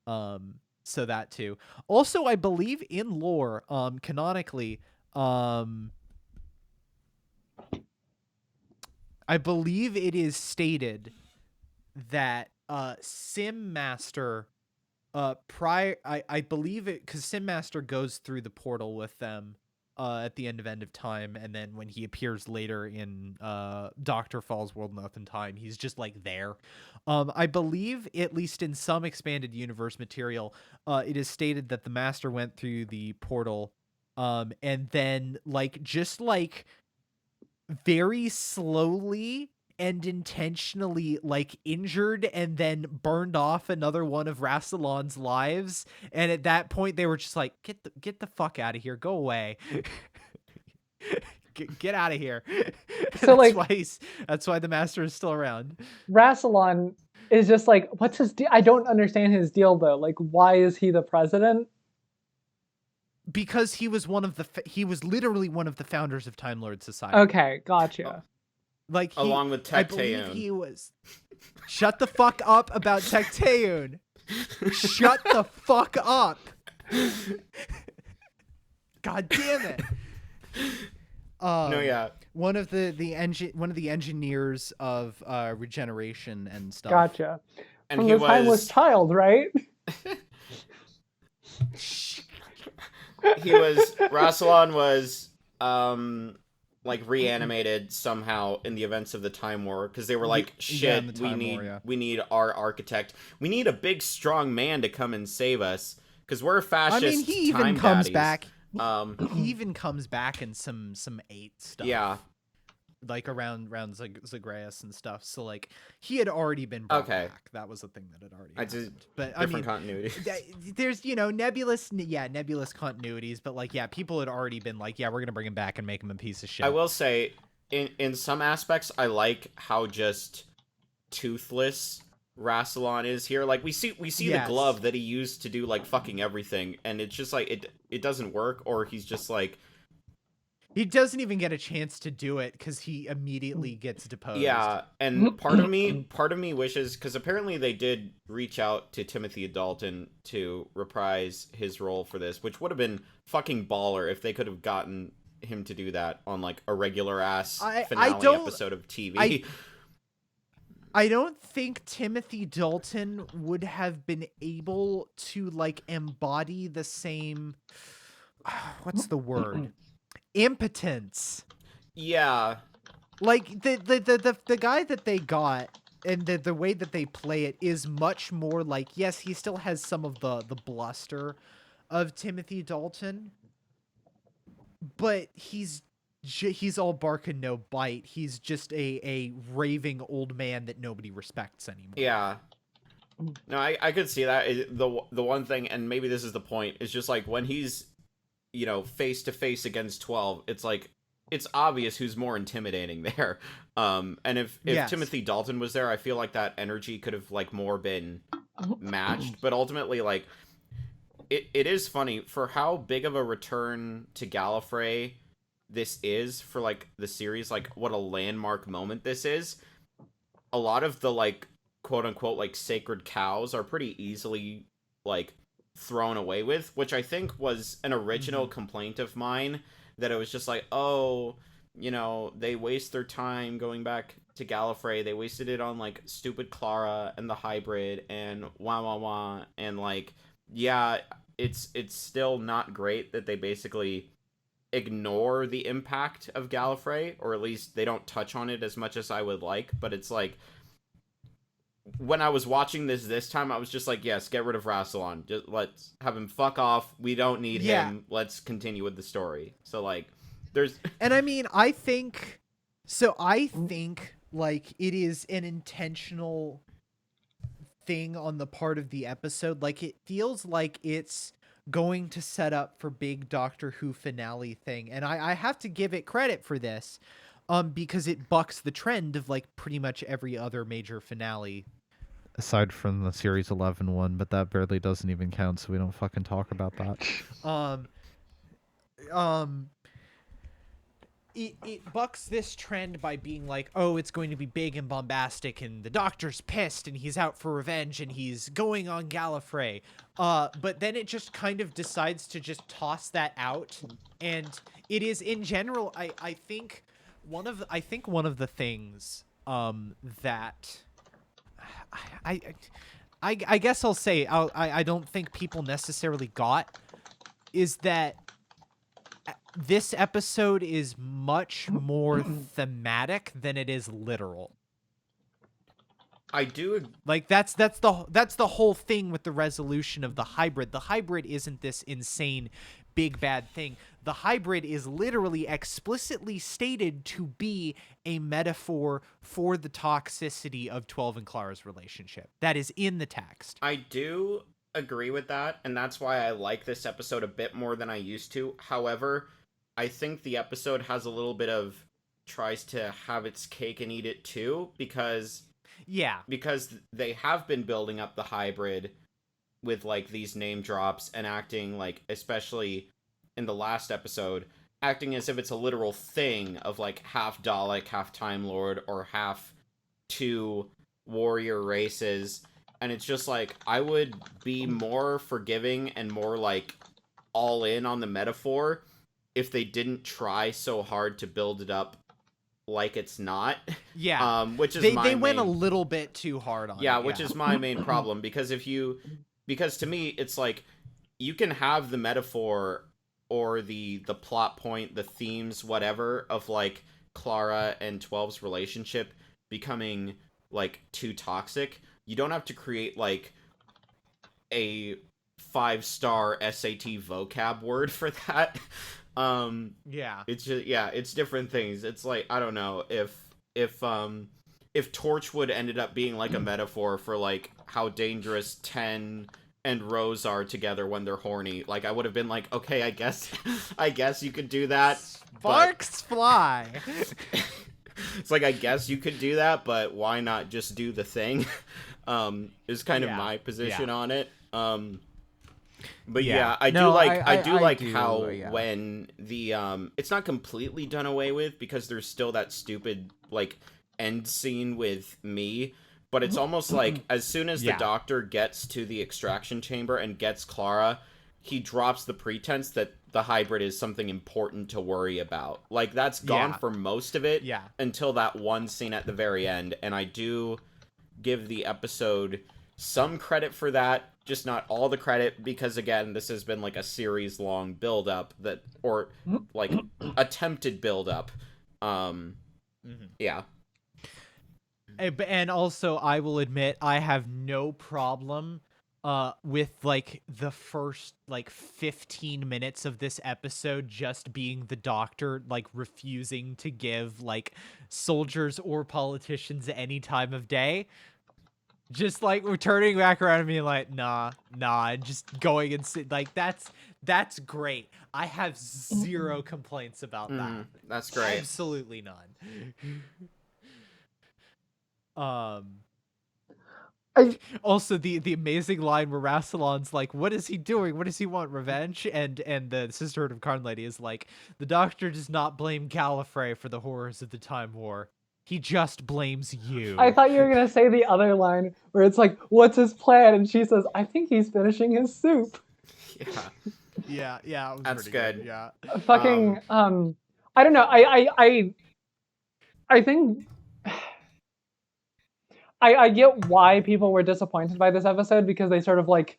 Speaker 1: So that too. Also, I believe in lore, canonically, I believe it is stated that Sim Master I believe it, because Sim Master goes through the portal with them at the end of time, and then when he appears later in Dr. Fall's World Enough in Time, he's just like there. I believe, at least in some expanded universe material, it is stated that the Master went through the portal, and then just very slowly and intentionally injured and then burned off another one of Rassilon's lives, and at that point they were just like, get the fuck out of here, go away. get out of here.
Speaker 3: So
Speaker 1: that's why the Master is still around.
Speaker 3: Rassilon is just like, what's his deal? I don't understand his deal though. Like, why is he the president?
Speaker 1: Because he was literally one of the founders of Time Lord Society.
Speaker 3: Okay, gotcha.
Speaker 2: Along with Tecteun.
Speaker 1: I believe he was. Shut the fuck up about Tecteun. Shut the fuck up. God damn it.
Speaker 2: No, yeah.
Speaker 1: One of the engineers of regeneration and stuff.
Speaker 3: Gotcha.
Speaker 2: And
Speaker 3: From the timeless child, right?
Speaker 2: Rassilon was reanimated somehow in the events of the Time War, because they were like, shit, we need our architect. We need a big strong man to come and save us, because we're fascist.
Speaker 1: I mean, he even
Speaker 2: time
Speaker 1: comes
Speaker 2: daddies.
Speaker 1: back. He even comes back in some 8 stuff.
Speaker 2: Yeah.
Speaker 1: Around Zagreus and stuff. So he had already been brought back. That was the thing that had already happened. But
Speaker 2: different continuity.
Speaker 1: There's nebulous continuities, but people had already been we're gonna bring him back and make him a piece of shit.
Speaker 2: I will say, in some aspects, I like how just toothless Rassilon is here. We see the glove that he used to do fucking everything, and it's just it doesn't work, or he's just
Speaker 1: he doesn't even get a chance to do it because he immediately gets deposed.
Speaker 2: Yeah, and part of me wishes, because apparently they did reach out to Timothy Dalton to reprise his role for this, which would have been fucking baller if they could have gotten him to do that on a regular ass finale episode of TV.
Speaker 1: I don't think Timothy Dalton would have been able to embody the same what's the word? Impotence.
Speaker 2: Yeah.
Speaker 1: The guy that they got and the way that they play it is much more yes, he still has some of the bluster of Timothy Dalton, but he's all bark and no bite. He's just a raving old man that nobody respects anymore.
Speaker 2: Yeah. No, I could see that. The one thing, and maybe this is the point, is just when he's face to face against 12, it's obvious who's more intimidating there. And if Timothy Dalton was there, I feel like that energy could have more been matched. But ultimately, it is funny for how big of a return to Gallifrey this is for the series, what a landmark moment this is. A lot of the quote unquote sacred cows are pretty easily thrown away with, which I think was an original complaint of mine, that it was just oh, they waste their time going back to Gallifrey. They wasted it on stupid Clara and the hybrid and wah and yeah, it's still not great that they basically ignore the impact of Gallifrey, or at least they don't touch on it as much as I would like. But it's when I was watching this time, I was just yes, get rid of Rassilon. Just let's have him fuck off. We don't need him. Let's continue with the story. So there's
Speaker 1: and I mean, I think it is an intentional thing on the part of the episode. It feels like it's going to set up for big Doctor Who finale thing. And I have to give it credit for this, because it bucks the trend of like pretty much every other major finale. Aside from the Series 11 one, but that barely doesn't even count, so we don't fucking talk about that. It bucks this trend by being like, oh, it's going to be big and bombastic, and the Doctor's pissed, and he's out for revenge, and he's going on Gallifrey. But then it just kind of decides to just toss that out, and it is in general, I think one of the things that I guess I'll say I don't think people necessarily got is that this episode is much more thematic than it is literal.
Speaker 2: I do
Speaker 1: like that's the whole thing with the resolution of the hybrid. The hybrid isn't this insane big bad thing. The hybrid is literally explicitly stated to be a metaphor for the toxicity of 12 and Clara's relationship. That is in the text.
Speaker 2: I do agree with that, and that's why I like this episode a bit more than I used to. However, I think the episode has a little bit of tries to have its cake and eat it too, because they have been building up the hybrid with like these name drops and acting like, especially in the last episode, acting as if it's a literal thing of like half Dalek, half Time Lord, or half two warrior races. And it's just like, I would be more forgiving and more like all in on the metaphor if they didn't try so hard to build it up like it's not.
Speaker 1: Yeah.
Speaker 2: Which is
Speaker 1: they went a little bit too hard on it.
Speaker 2: Yeah, which is my main problem, because to me it's like, you can have the metaphor or the plot point, the themes, whatever, of like Clara and 12's relationship becoming like too toxic. You don't have to create like a 5-star SAT vocab word for that. It's just, it's different things. It's like, I don't know, if Torchwood ended up being like a metaphor for like how dangerous Ten and Rose are together when they're horny, like I would have been like, okay, I guess you could do that.
Speaker 1: Sparks fly.
Speaker 2: It's like, I guess you could do that, but why not just do the thing? Is kind of my position on it. But I do like how when the it's not completely done away with, because there's still that stupid like end scene with me, but it's almost like as soon as the Doctor gets to the extraction chamber and gets Clara, he drops the pretense that the hybrid is something important to worry about. Like, that's gone for most of it until that one scene at the very end, and I do give the episode some credit for that, just not all the credit, because again, this has been like a series long build up or like attempted build up.
Speaker 1: And also, I will admit, I have no problem with like the first like 15 minutes of this episode just being the Doctor like refusing to give like soldiers or politicians any time of day. Just like we're turning back around and being like, nah, just going and sit. Like, that's great. I have zero complaints about that.
Speaker 2: That's great.
Speaker 1: Absolutely none. Also, the amazing line where Rassilon's like, what is he doing? What does he want? Revenge? And the Sisterhood of Karn Lady is like, the Doctor does not blame Gallifrey for the horrors of the Time War. He just blames you.
Speaker 3: I thought you were going to say the other line where it's like, what's his plan? And she says, I think he's finishing his soup.
Speaker 1: Yeah.
Speaker 2: That's good.
Speaker 1: Yeah.
Speaker 3: Fucking, I don't know. I think... I get why people were disappointed by this episode, because they sort of like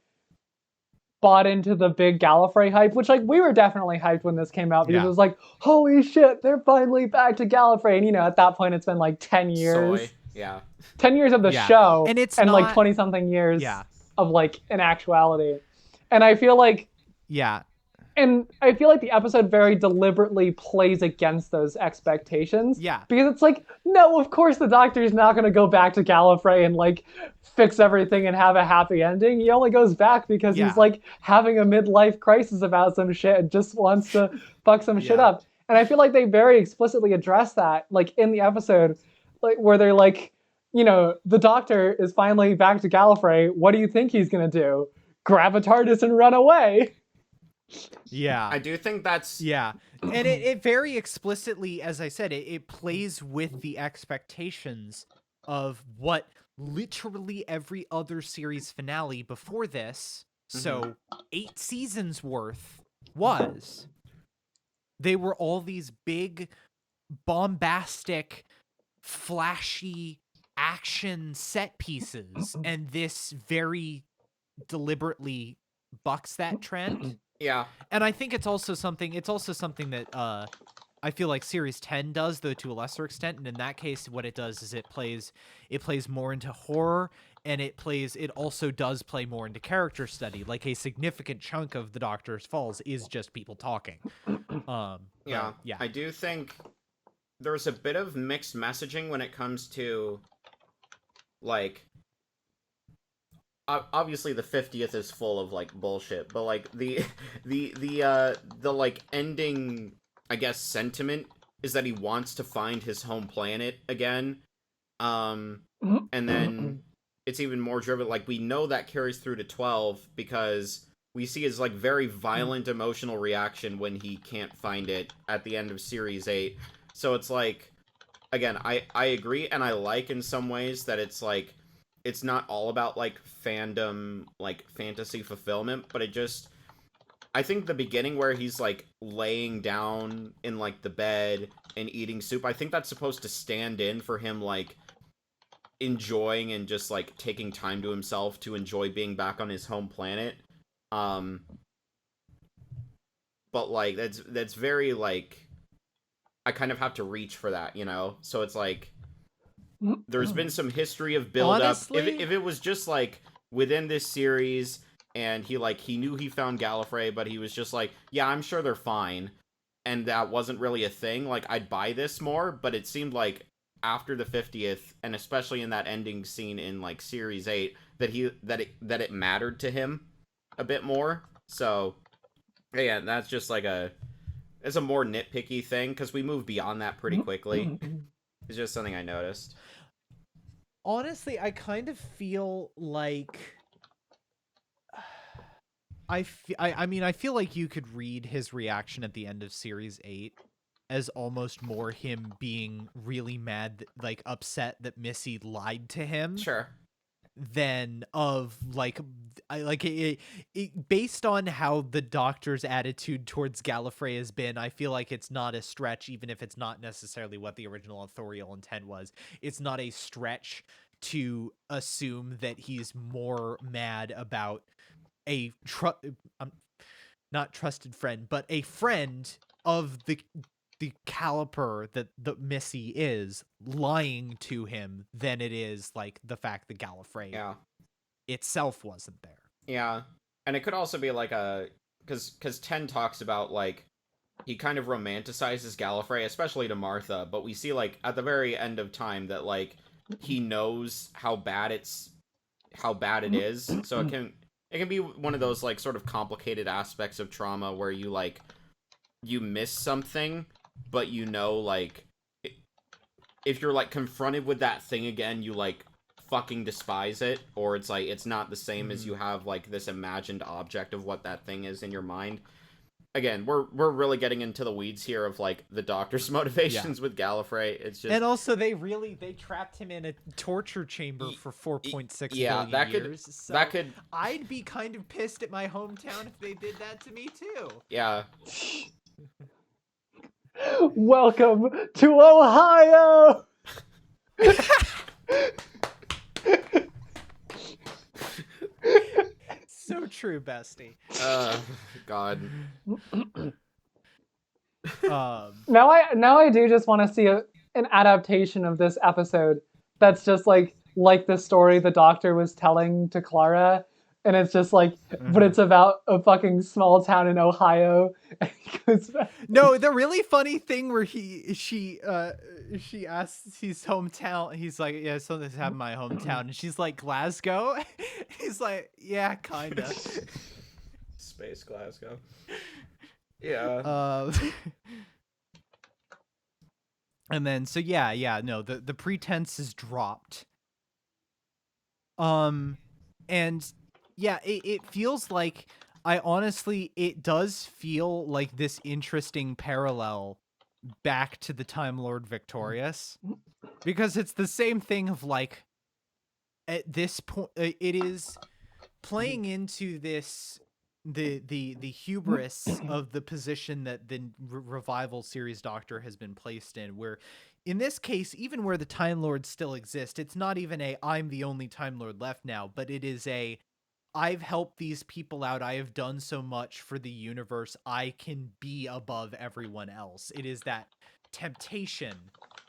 Speaker 3: bought into the big Gallifrey hype, which like we were definitely hyped when this came out, because it was like, holy shit, they're finally back to Gallifrey. And at that point it's been like 10 years. 10 years of the show, and it's not... like 20 something years of like in actuality. And I feel like And I feel like the episode very deliberately plays against those expectations.
Speaker 1: Yeah.
Speaker 3: Because it's like, no, of course the Doctor's not going to go back to Gallifrey and like fix everything and have a happy ending. He only goes back because he's like having a midlife crisis about some shit and just wants to fuck some shit up. And I feel like they very explicitly address that, like in the episode, like where they're like, you know, the Doctor is finally back to Gallifrey. What do you think he's going to do? Grab a TARDIS and run away.
Speaker 1: Yeah.
Speaker 2: I do think that's...
Speaker 1: Yeah. And it very explicitly, as I said, it plays with the expectations of what literally every other series finale before this, so 8 seasons worth, was. They were all these big, bombastic, flashy action set pieces, and this very deliberately bucks that trend.
Speaker 2: Yeah.
Speaker 1: And I think it's also something that I feel like Series 10 does, though to a lesser extent. And in that case, what it does is it plays more into horror, and it also does play more into character study. Like a significant chunk of the Doctor's Falls is just people talking.
Speaker 2: Yeah. I do think there's a bit of mixed messaging when it comes to, like, obviously the 50th is full of like bullshit, but like the like ending, I guess, sentiment is that he wants to find his home planet again. And then it's even more driven, like we know that carries through to 12 because we see his like very violent emotional reaction when he can't find it at the end of Series 8. So it's like, again, I agree, and I like in some ways that it's like, it's not all about, like, fandom, like, fantasy fulfillment, but I think the beginning where he's, like, laying down in, like, the bed and eating soup, I think that's supposed to stand in for him, like, enjoying and just, like, taking time to himself to enjoy being back on his home planet. But, like, that's very, like, I kind of have to reach for that, you know? So it's, like, there's been some history of build-up. If it was just, like, within this series, and he knew he found Gallifrey, but he was just like, yeah, I'm sure they're fine, and that wasn't really a thing, like, I'd buy this more, but it seemed like after the 50th, and especially in that ending scene in, like, Series 8, that it mattered to him a bit more. So, yeah, that's just, like, it's a more nitpicky thing, because we move beyond that pretty quickly. It's just something I noticed.
Speaker 1: Honestly, I kind of feel like I feel like you could read his reaction at the end of Series 8 as almost more him being really mad, like upset that Missy lied to him.
Speaker 2: Sure.
Speaker 1: Than of based on how the Doctor's attitude towards Gallifrey has been, I feel like it's not a stretch, even if it's not necessarily what the original authorial intent was. It's not a stretch to assume that he's more mad about a not trusted friend, but a friend of the caliber that the Missy is lying to him than it is like the fact that Gallifrey itself wasn't there.
Speaker 2: Yeah. And it could also be like because 10 talks about like he kind of romanticizes Gallifrey, especially to Martha, but we see like at the very end of time that like he knows how bad it is. So it can be one of those like sort of complicated aspects of trauma where you like you miss something, but you know, like, if you're, like, confronted with that thing again, you, like, fucking despise it, or it's, like, it's not the same as you have, like, this imagined object of what that thing is in your mind. Again, we're really getting into the weeds here of, like, the Doctor's motivations with Gallifrey. It's just...
Speaker 1: And also, they trapped him in a torture chamber for 4.6 billion years. So
Speaker 2: that could...
Speaker 1: I'd be kind of pissed at my hometown if they did that to me, too.
Speaker 2: Yeah.
Speaker 3: Welcome to Ohio!
Speaker 1: So true, bestie.
Speaker 2: God.
Speaker 3: Now I do just want to see an adaptation of this episode that's just like the story the Doctor was telling to Clara, and it's just like, but it's about a fucking small town in Ohio. And he goes back.
Speaker 1: No, the really funny thing where she asks his hometown. He's like, yeah, something's happened in my hometown, and she's like, Glasgow. He's like, yeah, kinda.
Speaker 2: Space Glasgow. Yeah.
Speaker 1: And then so no, the pretense is dropped. And yeah, it feels like it does feel like this interesting parallel back to the Time Lord Victorious, because it's the same thing of like, at this point, it is playing into this the hubris of the position that the revival series Doctor has been placed in, where in this case, even where the Time Lords still exist, it's not even a I'm the only Time Lord left now, but it is a I've helped these people out, I have done so much for the universe, I can be above everyone else. It is that temptation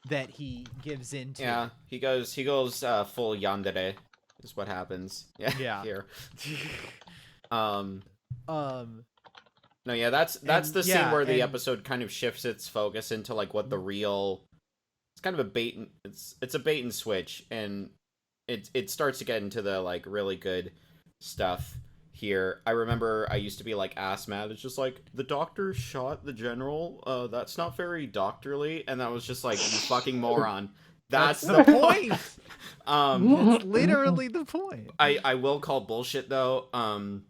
Speaker 1: that he gives into.
Speaker 2: Yeah, he goes full yandere is what happens. Yeah. Here. No, yeah, that's the scene where the episode kind of shifts its focus into like what the real. It's kind of a bait. It's a bait and switch, and it starts to get into the like really good stuff here. I remember I used to be like ass mad. It's just like, the Doctor shot the general. That's not very doctorly, and that was just like, you fucking moron. That's the point.
Speaker 1: That's literally the point.
Speaker 2: I will call bullshit though.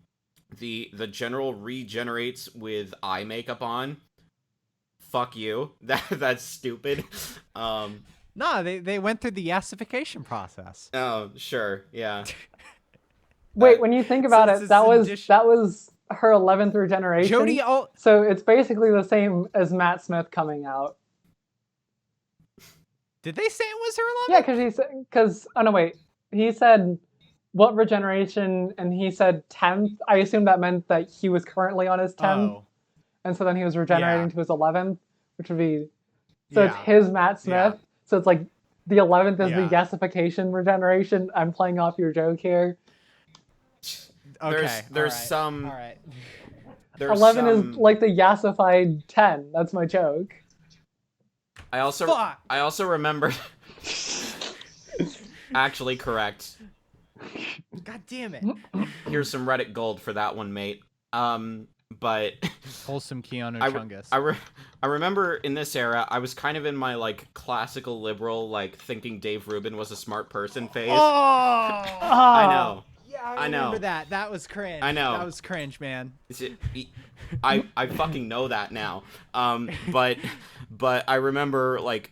Speaker 2: The general regenerates with eye makeup on. Fuck you. That's stupid.
Speaker 1: No, they went through the yassification process.
Speaker 2: Oh, sure, yeah.
Speaker 3: Wait, when you think about it, that was her 11th regeneration.
Speaker 1: Jodie,
Speaker 3: so it's basically the same as Matt Smith coming out.
Speaker 1: Did they say it was her
Speaker 3: 11th? Yeah, because oh no, wait, he said what regeneration, and he said 10th. I assume that meant that he was currently on his 10th, and so then he was regenerating to his 11th, which would be it's his Matt Smith. Yeah. So it's like the 11th is the yassification regeneration. I'm playing off your joke here.
Speaker 1: Okay,
Speaker 2: there's some.
Speaker 1: All right.
Speaker 3: 11 is like the yassified 10. That's my joke.
Speaker 2: I also remember. Actually, correct.
Speaker 1: God damn it.
Speaker 2: Here's some Reddit gold for that one, mate. But
Speaker 1: wholesome Keanu Chungus.
Speaker 2: I remember in this era, I was kind of in my like classical liberal, like thinking Dave Rubin was a smart person phase.
Speaker 1: Oh,
Speaker 2: I know.
Speaker 1: Yeah, I remember that. That was cringe.
Speaker 2: I know.
Speaker 1: That was cringe, man.
Speaker 2: I fucking know that now. But I remember like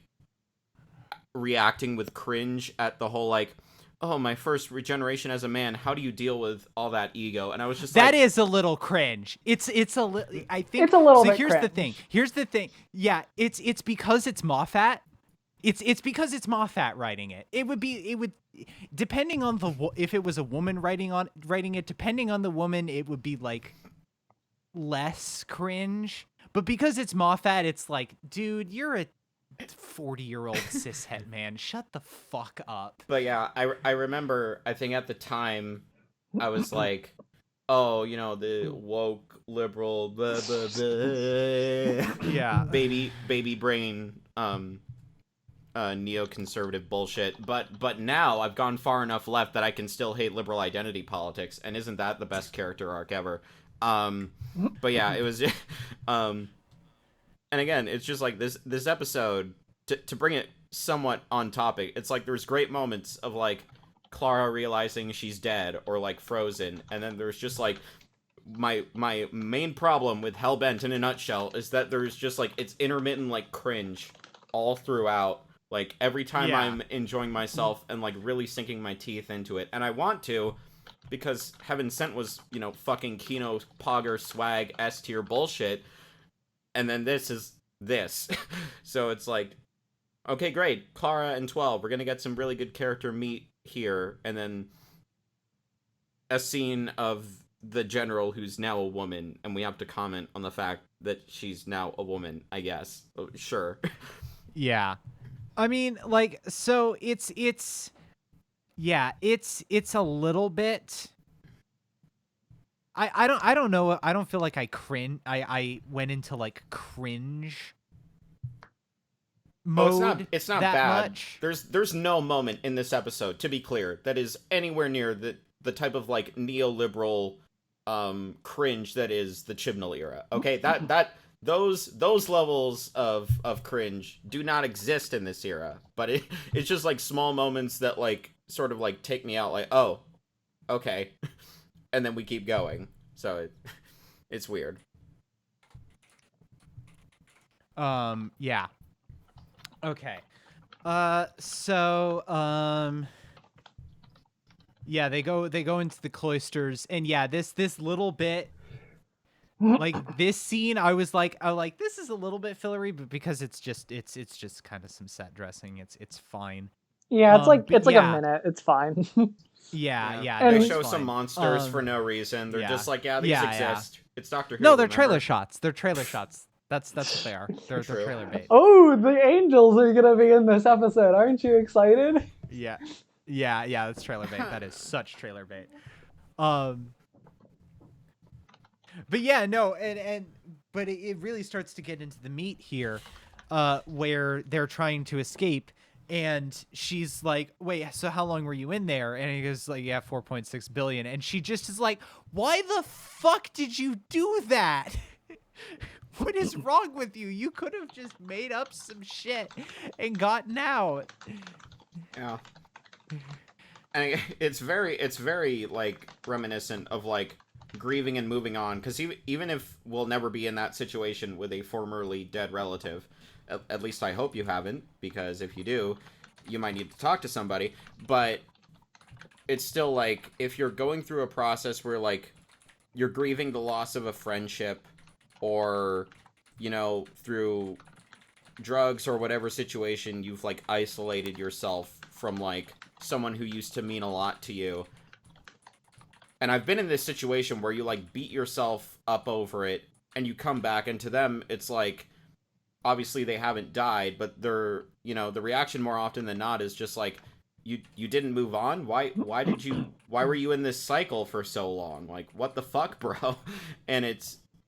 Speaker 2: reacting with cringe at the whole like, oh, my first regeneration as a man, how do you deal with all that ego? And I was just
Speaker 1: that is a little cringe. It's a little, I think
Speaker 3: it's a little bit
Speaker 1: here's
Speaker 3: cringe.
Speaker 1: Here's the thing. Yeah, it's because it's Moffat. It's because it's Moffat writing it. It would depending on if it was a woman writing it, depending on the woman, it would be like less cringe. But because it's Moffat, it's like, dude, you're a 40-year-old cishet man. Shut the fuck up.
Speaker 2: But yeah, I remember, I think at the time, I was like, oh, you know, the woke liberal, blah, blah, blah.
Speaker 1: Yeah,
Speaker 2: baby brain, neoconservative bullshit. But now I've gone far enough left that I can still hate liberal identity politics, and isn't that the best character arc ever? But yeah, it was, and again, it's just like this episode, to bring it somewhat on topic, it's like there's great moments of like Clara realizing she's dead or like frozen, and then there's just like my main problem with Hellbent in a nutshell is that there's just like it's intermittent like cringe all throughout. Like every time I'm enjoying myself and like really sinking my teeth into it, and I want to, because Heaven Sent was, you know, fucking Kino Pogger swag S tier bullshit. And then this is this. So it's like, okay, great. Clara and 12. We're going to get some really good character meat here. And then a scene of the general who's now a woman. And we have to comment on the fact that she's now a woman, I guess. Sure.
Speaker 1: Yeah. I mean, like, so it's a little bit I don't know. I don't feel like I went into like cringe mode
Speaker 2: It's not
Speaker 1: that
Speaker 2: bad.
Speaker 1: much.
Speaker 2: There's no moment in this episode, to be clear, that is anywhere near the type of like neoliberal cringe that is the Chibnall era. Okay? Those levels of cringe do not exist in this era, but it's just like small moments that like sort of like take me out, like, oh, okay. And then we keep going. So it's weird.
Speaker 1: Yeah. Okay. So yeah, they go into the cloisters, and yeah, this little bit, like this scene, I like this is a little bit fillery, but because it's just kind of some set dressing, it's fine.
Speaker 3: Yeah,
Speaker 1: But
Speaker 3: it's like a
Speaker 1: yeah,
Speaker 3: minute. It's fine.
Speaker 2: Yeah.
Speaker 1: no,
Speaker 2: They
Speaker 3: And
Speaker 1: it's
Speaker 2: show some
Speaker 1: fine.
Speaker 2: monsters for no reason. They're
Speaker 1: Yeah,
Speaker 2: just like, yeah, these
Speaker 1: yeah.
Speaker 2: exist. It's Doctor Who,
Speaker 1: No, they're
Speaker 2: remember?
Speaker 1: trailer shots. They're trailer shots. That's what they are. They're
Speaker 2: True.
Speaker 1: trailer bait.
Speaker 3: oh, the angels are gonna be in this episode. Aren't you excited?
Speaker 1: Yeah. Yeah, that's trailer bait. That is such trailer bait. But yeah, no, but it really starts to get into the meat here, where they're trying to escape, and she's like, "Wait, so how long were you in there?" And he goes like, "Yeah, 4.6 billion." And she just is like, "Why the fuck did you do that?" What is wrong with you? You could have just made up some shit and gotten out.
Speaker 2: Yeah. And it's very like reminiscent of like grieving and moving on, because even if we'll never be in that situation with a formerly dead relative, at least I hope you haven't, because if you do, you might need to talk to somebody. But it's still like, if you're going through a process where like you're grieving the loss of a friendship, or through drugs or whatever situation, you've like isolated yourself from like someone who used to mean a lot to you. And I've been in this situation where you like beat yourself up over it, and you come back, and to them it's like, obviously they haven't died, but they're, the reaction more often than not is just like, you didn't move on? Why were you in this cycle for so long? Like, what the fuck, bro? And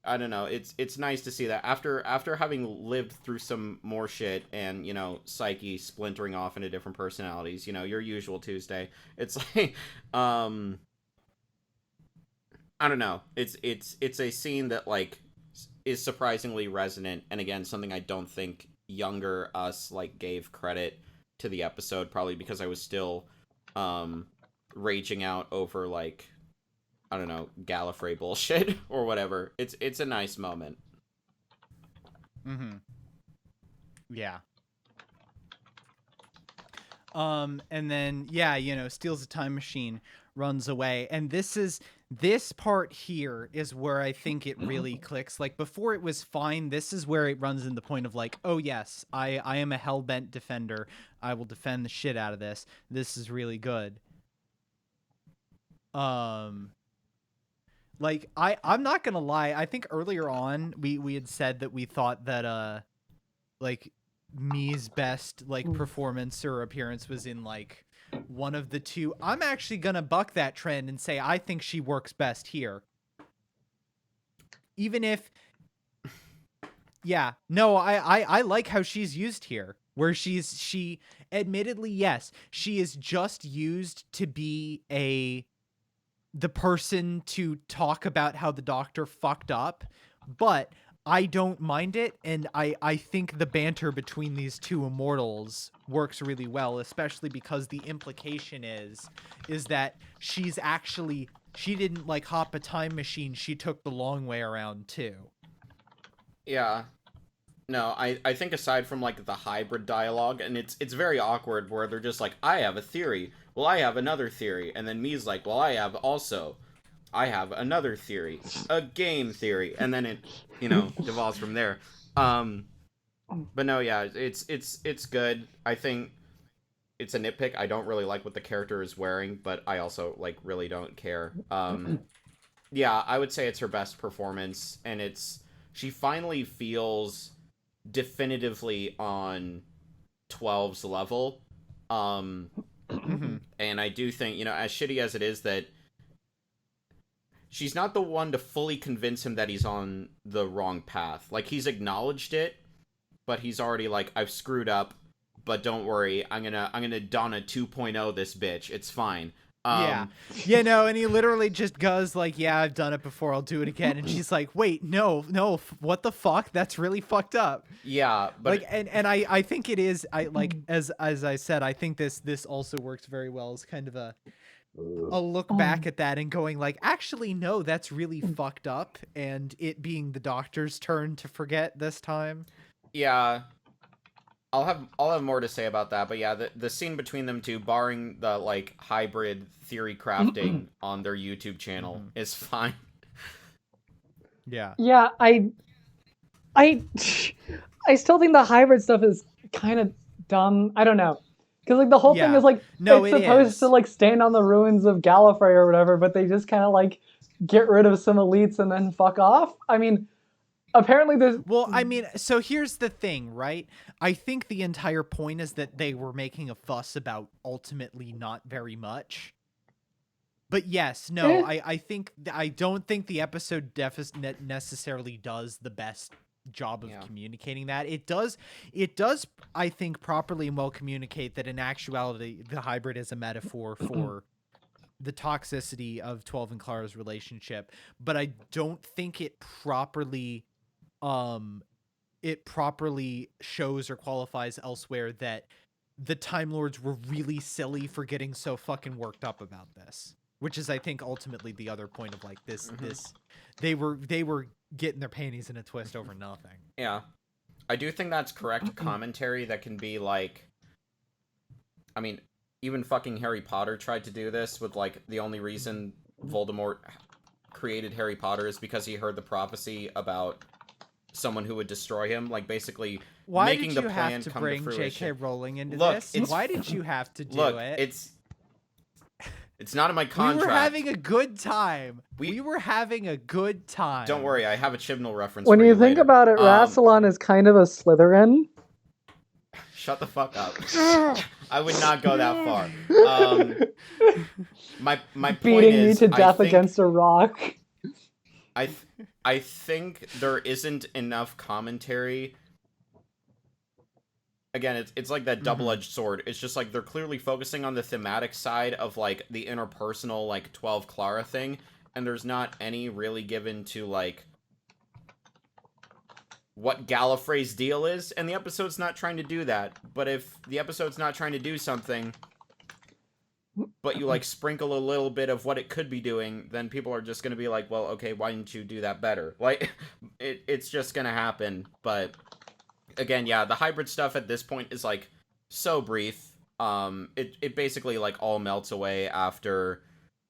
Speaker 2: I don't know, it's nice to see that after having lived through some more shit, and Psyche splintering off into different personalities, your usual Tuesday. It's like, I don't know, it's a scene that like is surprisingly resonant, and again, something I don't think younger us like gave credit to the episode, probably because I was still raging out over like, I don't know, Gallifrey bullshit or whatever. It's a nice moment.
Speaker 1: Mm-hmm. Yeah. And then steals a time machine, runs away, and this part here is where I think it really clicks. Like, before it was fine. This is where it runs in the point of like, oh yes, I am a hellbent defender. I will defend the shit out of this. This is really good. Like, I'm not gonna lie. I think earlier on we had said that we thought that like Mii's best like performance or appearance was in like one of the two. I'm actually gonna buck that trend and say I think she works best here. Even if, yeah, no, I like how she's used here, where she admittedly, yes, she is just used to be the person to talk about how the Doctor fucked up, but I don't mind it, and I think the banter between these two immortals works really well, especially because the implication is that she didn't like hop a time machine, she took the long way around too.
Speaker 2: Yeah. No, I think aside from like the hybrid dialogue, and it's very awkward where they're just like, I have a theory. Well, I have another theory. And then Mii's like, well, I have another theory. A game theory. And then it, devolves from there. But no, yeah, it's good. I think it's a nitpick. I don't really like what the character is wearing, but I also like really don't care. Yeah, I would say it's her best performance, and she finally feels definitively on 12's level. And I do think, as shitty as it is that she's not the one to fully convince him that he's on the wrong path. Like, he's acknowledged it, but he's already like, I've screwed up, but don't worry, I'm gonna Donna 2.0 this bitch. It's fine.
Speaker 1: Yeah. Yeah, no, and he literally just goes like, yeah, I've done it before, I'll do it again. And she's like, wait, no, what the fuck? That's really fucked up.
Speaker 2: Yeah, but
Speaker 1: like, and I think it is, I like, as I said, I think this also works very well as kind of a look back at that and going like, actually, no, that's really fucked up. And it being the doctor's turn to forget this time.
Speaker 2: Yeah. I'll have more to say about that, but yeah, the scene between them two, barring the like hybrid theory crafting on their YouTube channel, is fine.
Speaker 1: Yeah.
Speaker 3: Yeah, I still think the hybrid stuff is kind of dumb. I don't know, because like the whole thing is like,
Speaker 1: no,
Speaker 3: it's supposed to like stand on the ruins of Gallifrey or whatever, but they just kind of like get rid of some elites and then fuck off. I mean, apparently there's...
Speaker 1: Well, I mean, so here's the thing, right? I think the entire point is that they were making a fuss about ultimately not very much. But yes, no, I don't think the episode necessarily does the best job of communicating that. It does, I think, properly and well communicate that in actuality, the hybrid is a metaphor for the toxicity of 12 and Clara's relationship. But I don't think it properly shows or qualifies elsewhere that the Time Lords were really silly for getting so fucking worked up about this, which is, I think, ultimately the other point of like this they were getting their panties in a twist over nothing.
Speaker 2: Yeah, I do think that's correct commentary that can be like, I mean, even fucking Harry Potter tried to do this with like, the only reason Voldemort created Harry Potter is because he heard the prophecy about someone who would destroy him, like basically making the plan come to fruition. Why did you have to bring J.K.
Speaker 1: Rowling into this? Why did you have to do it?
Speaker 2: It's not in my contract.
Speaker 1: We were having a good time. We were having a good time.
Speaker 2: Don't worry, I have a Chibnall reference
Speaker 3: when
Speaker 2: for
Speaker 3: you think
Speaker 2: later.
Speaker 3: about it, Rassilon is kind of a Slytherin.
Speaker 2: Shut the fuck up. I would not go that far. My point
Speaker 3: beating
Speaker 2: is,
Speaker 3: me to death against a rock.
Speaker 2: I think there isn't enough commentary. Again, it's like that double-edged sword. It's just like they're clearly focusing on the thematic side of like the interpersonal like 12 Clara thing, and there's not any really given to like what Gallifrey's deal is, and the episode's not trying to do that. But if the episode's not trying to do something, but you like sprinkle a little bit of what it could be doing, then people are just gonna be like, well, okay, why didn't you do that better? Like, it's just gonna happen. But again, yeah, the hybrid stuff at this point is like so brief. It basically like all melts away after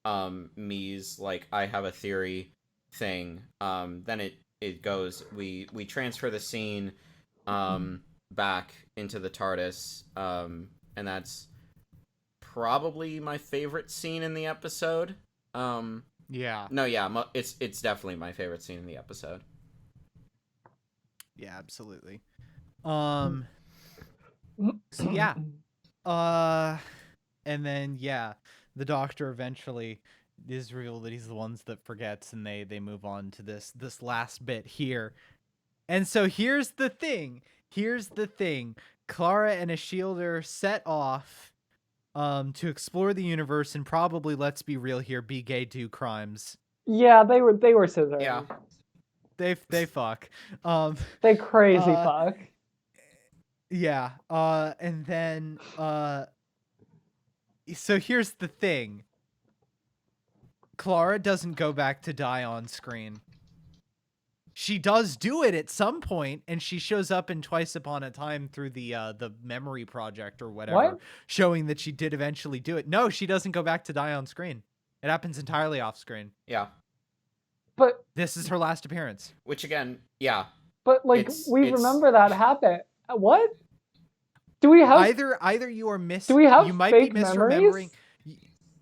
Speaker 2: Mii's like, I have a theory thing. Then it goes, we transfer the scene back into the TARDIS, and that's probably my favorite scene in the episode.
Speaker 1: Yeah.
Speaker 2: No, yeah, it's definitely my favorite scene in the episode.
Speaker 1: Yeah, absolutely. So yeah. And then yeah, the Doctor eventually is revealed that he's the ones that forgets, and they move on to this last bit here. And so here's the thing. Clara and Ashildr set off to explore the universe and probably, let's be real here, be gay, do crimes.
Speaker 3: Yeah, they were scissors.
Speaker 2: Yeah.
Speaker 1: They fuck.
Speaker 3: They crazy fuck.
Speaker 1: Yeah. And then so here's the thing. Clara doesn't go back to die on screen. She does do it at some point, and she shows up in Twice Upon a Time through the memory project or whatever, showing that she did eventually do it. No, she doesn't go back to die on screen. It happens entirely off screen.
Speaker 2: Yeah.
Speaker 3: But
Speaker 1: this is her last appearance.
Speaker 2: Which again, yeah.
Speaker 3: But like remember that happen. What? Do we have
Speaker 1: either you are
Speaker 3: Do we have
Speaker 1: you might
Speaker 3: fake
Speaker 1: be misremembering.
Speaker 3: memories?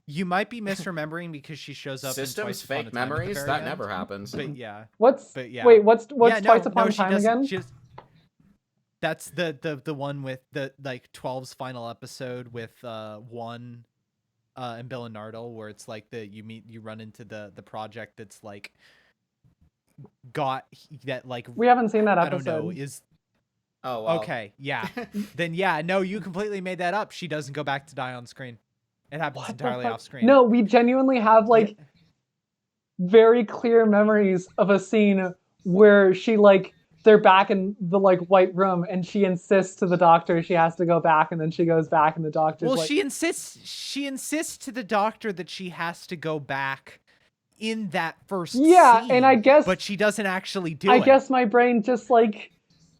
Speaker 1: You might be misremembering because she shows up
Speaker 2: Systems
Speaker 1: in Twice
Speaker 2: fake
Speaker 1: Upon a Time
Speaker 2: memories?
Speaker 1: at the very
Speaker 2: that
Speaker 1: end.
Speaker 2: never happens.
Speaker 1: But yeah.
Speaker 3: Wait, what's Twice Upon a Time again?
Speaker 1: That's the one with the like 12's final episode with one and Bill and Nardole, where it's like you run into the project that's like got that like
Speaker 3: We haven't seen that
Speaker 1: I
Speaker 3: episode.
Speaker 1: don't know is
Speaker 2: Oh, well.
Speaker 1: okay, yeah. Then yeah, no, you completely made that up. She doesn't go back to die on screen. It happens
Speaker 3: What the
Speaker 1: entirely
Speaker 3: fuck?
Speaker 1: off screen.
Speaker 3: No, we genuinely have like very clear memories of a scene where she like they're back in the like white room and she insists to the doctor she has to go back, and then she goes back and the doctor's
Speaker 1: Well,
Speaker 3: like,
Speaker 1: she insists to the doctor that she has to go back in that first
Speaker 3: yeah,
Speaker 1: scene,
Speaker 3: and I guess
Speaker 1: but she doesn't actually do it.
Speaker 3: I guess my brain just like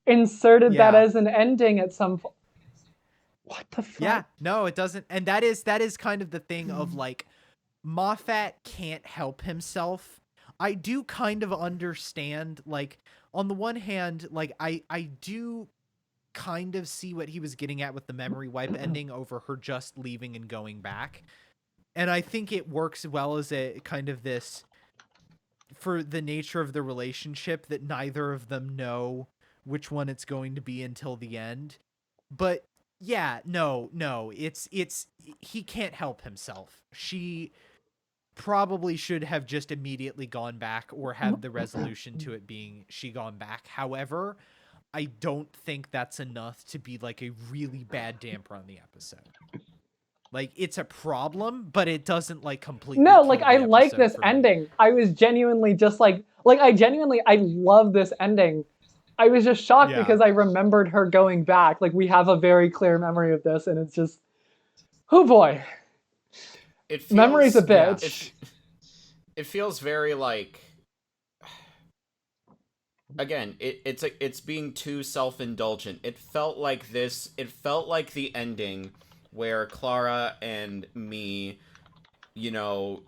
Speaker 3: inserted that
Speaker 1: Yeah.
Speaker 3: as an ending at some point. What the fuck?
Speaker 1: Yeah, no, it doesn't. And that is kind of the thing of like Moffat can't help himself. I do kind of understand, like, on the one hand, like I do kind of see what he was getting at with the memory wipe ending over her just leaving and going back. And I think it works well as a kind of this, for the nature of the relationship, that neither of them know which one it's going to be until the end. But yeah, no, it's he can't help himself. She probably should have just immediately gone back, or had the resolution to it being she gone back. However, I don't think that's enough to be like a really bad damper on the episode. Like, it's a problem, but it doesn't like completely
Speaker 3: No,
Speaker 1: kill
Speaker 3: like
Speaker 1: the
Speaker 3: I like
Speaker 1: episode
Speaker 3: this
Speaker 1: for me.
Speaker 3: ending. I was genuinely just like I love this ending. I was just shocked
Speaker 1: Yeah.
Speaker 3: because I remembered her going back. Like we have a very clear memory of this, and it's just, oh boy,
Speaker 2: It feels,
Speaker 3: memory's a bitch.
Speaker 2: It feels very like, again, it's being too self-indulgent. It felt like the ending where Clara and me, you know,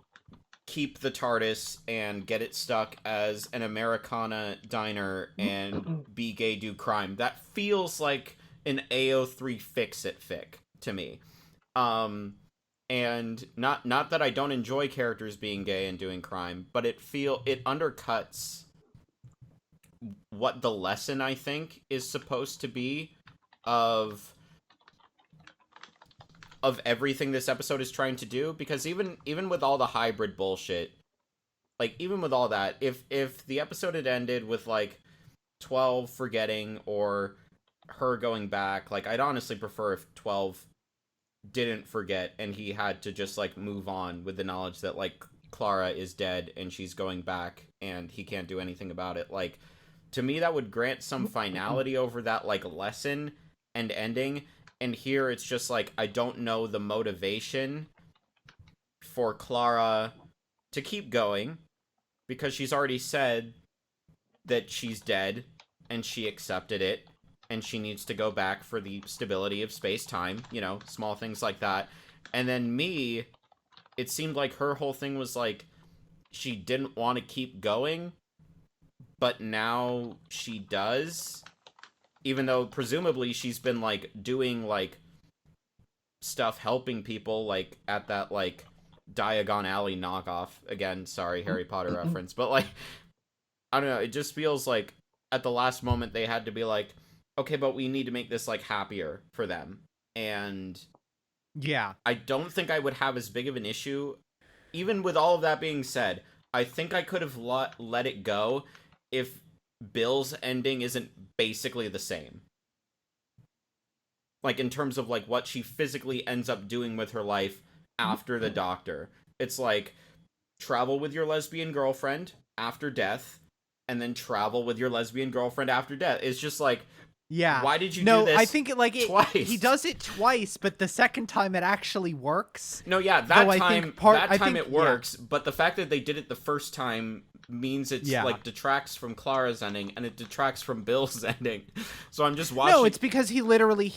Speaker 2: keep the TARDIS and get it stuck as an Americana diner and be gay, do crime. That feels like an AO3 fix-it fic to me. And not that I don't enjoy characters being gay and doing crime, but it undercuts what the lesson, I think, is supposed to be of everything this episode is trying to do. Because even with all the hybrid bullshit, like, even with all that, if the episode had ended with like 12 forgetting or her going back, like, I'd honestly prefer if 12 didn't forget and he had to just like move on with the knowledge that like Clara is dead and she's going back and he can't do anything about it. Like, to me, that would grant some finality over that like lesson and ending. And here it's just like, I don't know the motivation for Clara to keep going, because she's already said that she's dead and she accepted it and she needs to go back for the stability of space-time, you know, small things like that. And then me, it seemed like her whole thing was like, she didn't want to keep going, but now she does. Even though presumably she's been like doing like stuff helping people, like at that like Diagon Alley knockoff. Again, sorry, Harry Potter reference, but like, I don't know, it just feels like at the last moment they had to be like, okay, but we need to make this like happier for them. And
Speaker 1: yeah,
Speaker 2: I don't think I would have as big of an issue. Even with all of that being said, I think I could have let it go if Bill's ending isn't basically the same. Like, in terms of like what she physically ends up doing with her life after the doctor. It's like, travel with your lesbian girlfriend after death, and then travel with your lesbian girlfriend after death. It's just like,
Speaker 1: yeah.
Speaker 2: Why did you do this?
Speaker 1: I think
Speaker 2: twice?
Speaker 1: He does it twice, but the second time it actually works.
Speaker 2: No, yeah, that time it works, yeah. But the fact that they did it the first time means it's like detracts from Clara's ending and it detracts from Bill's ending. So I'm just watching.
Speaker 1: No, it's because he literally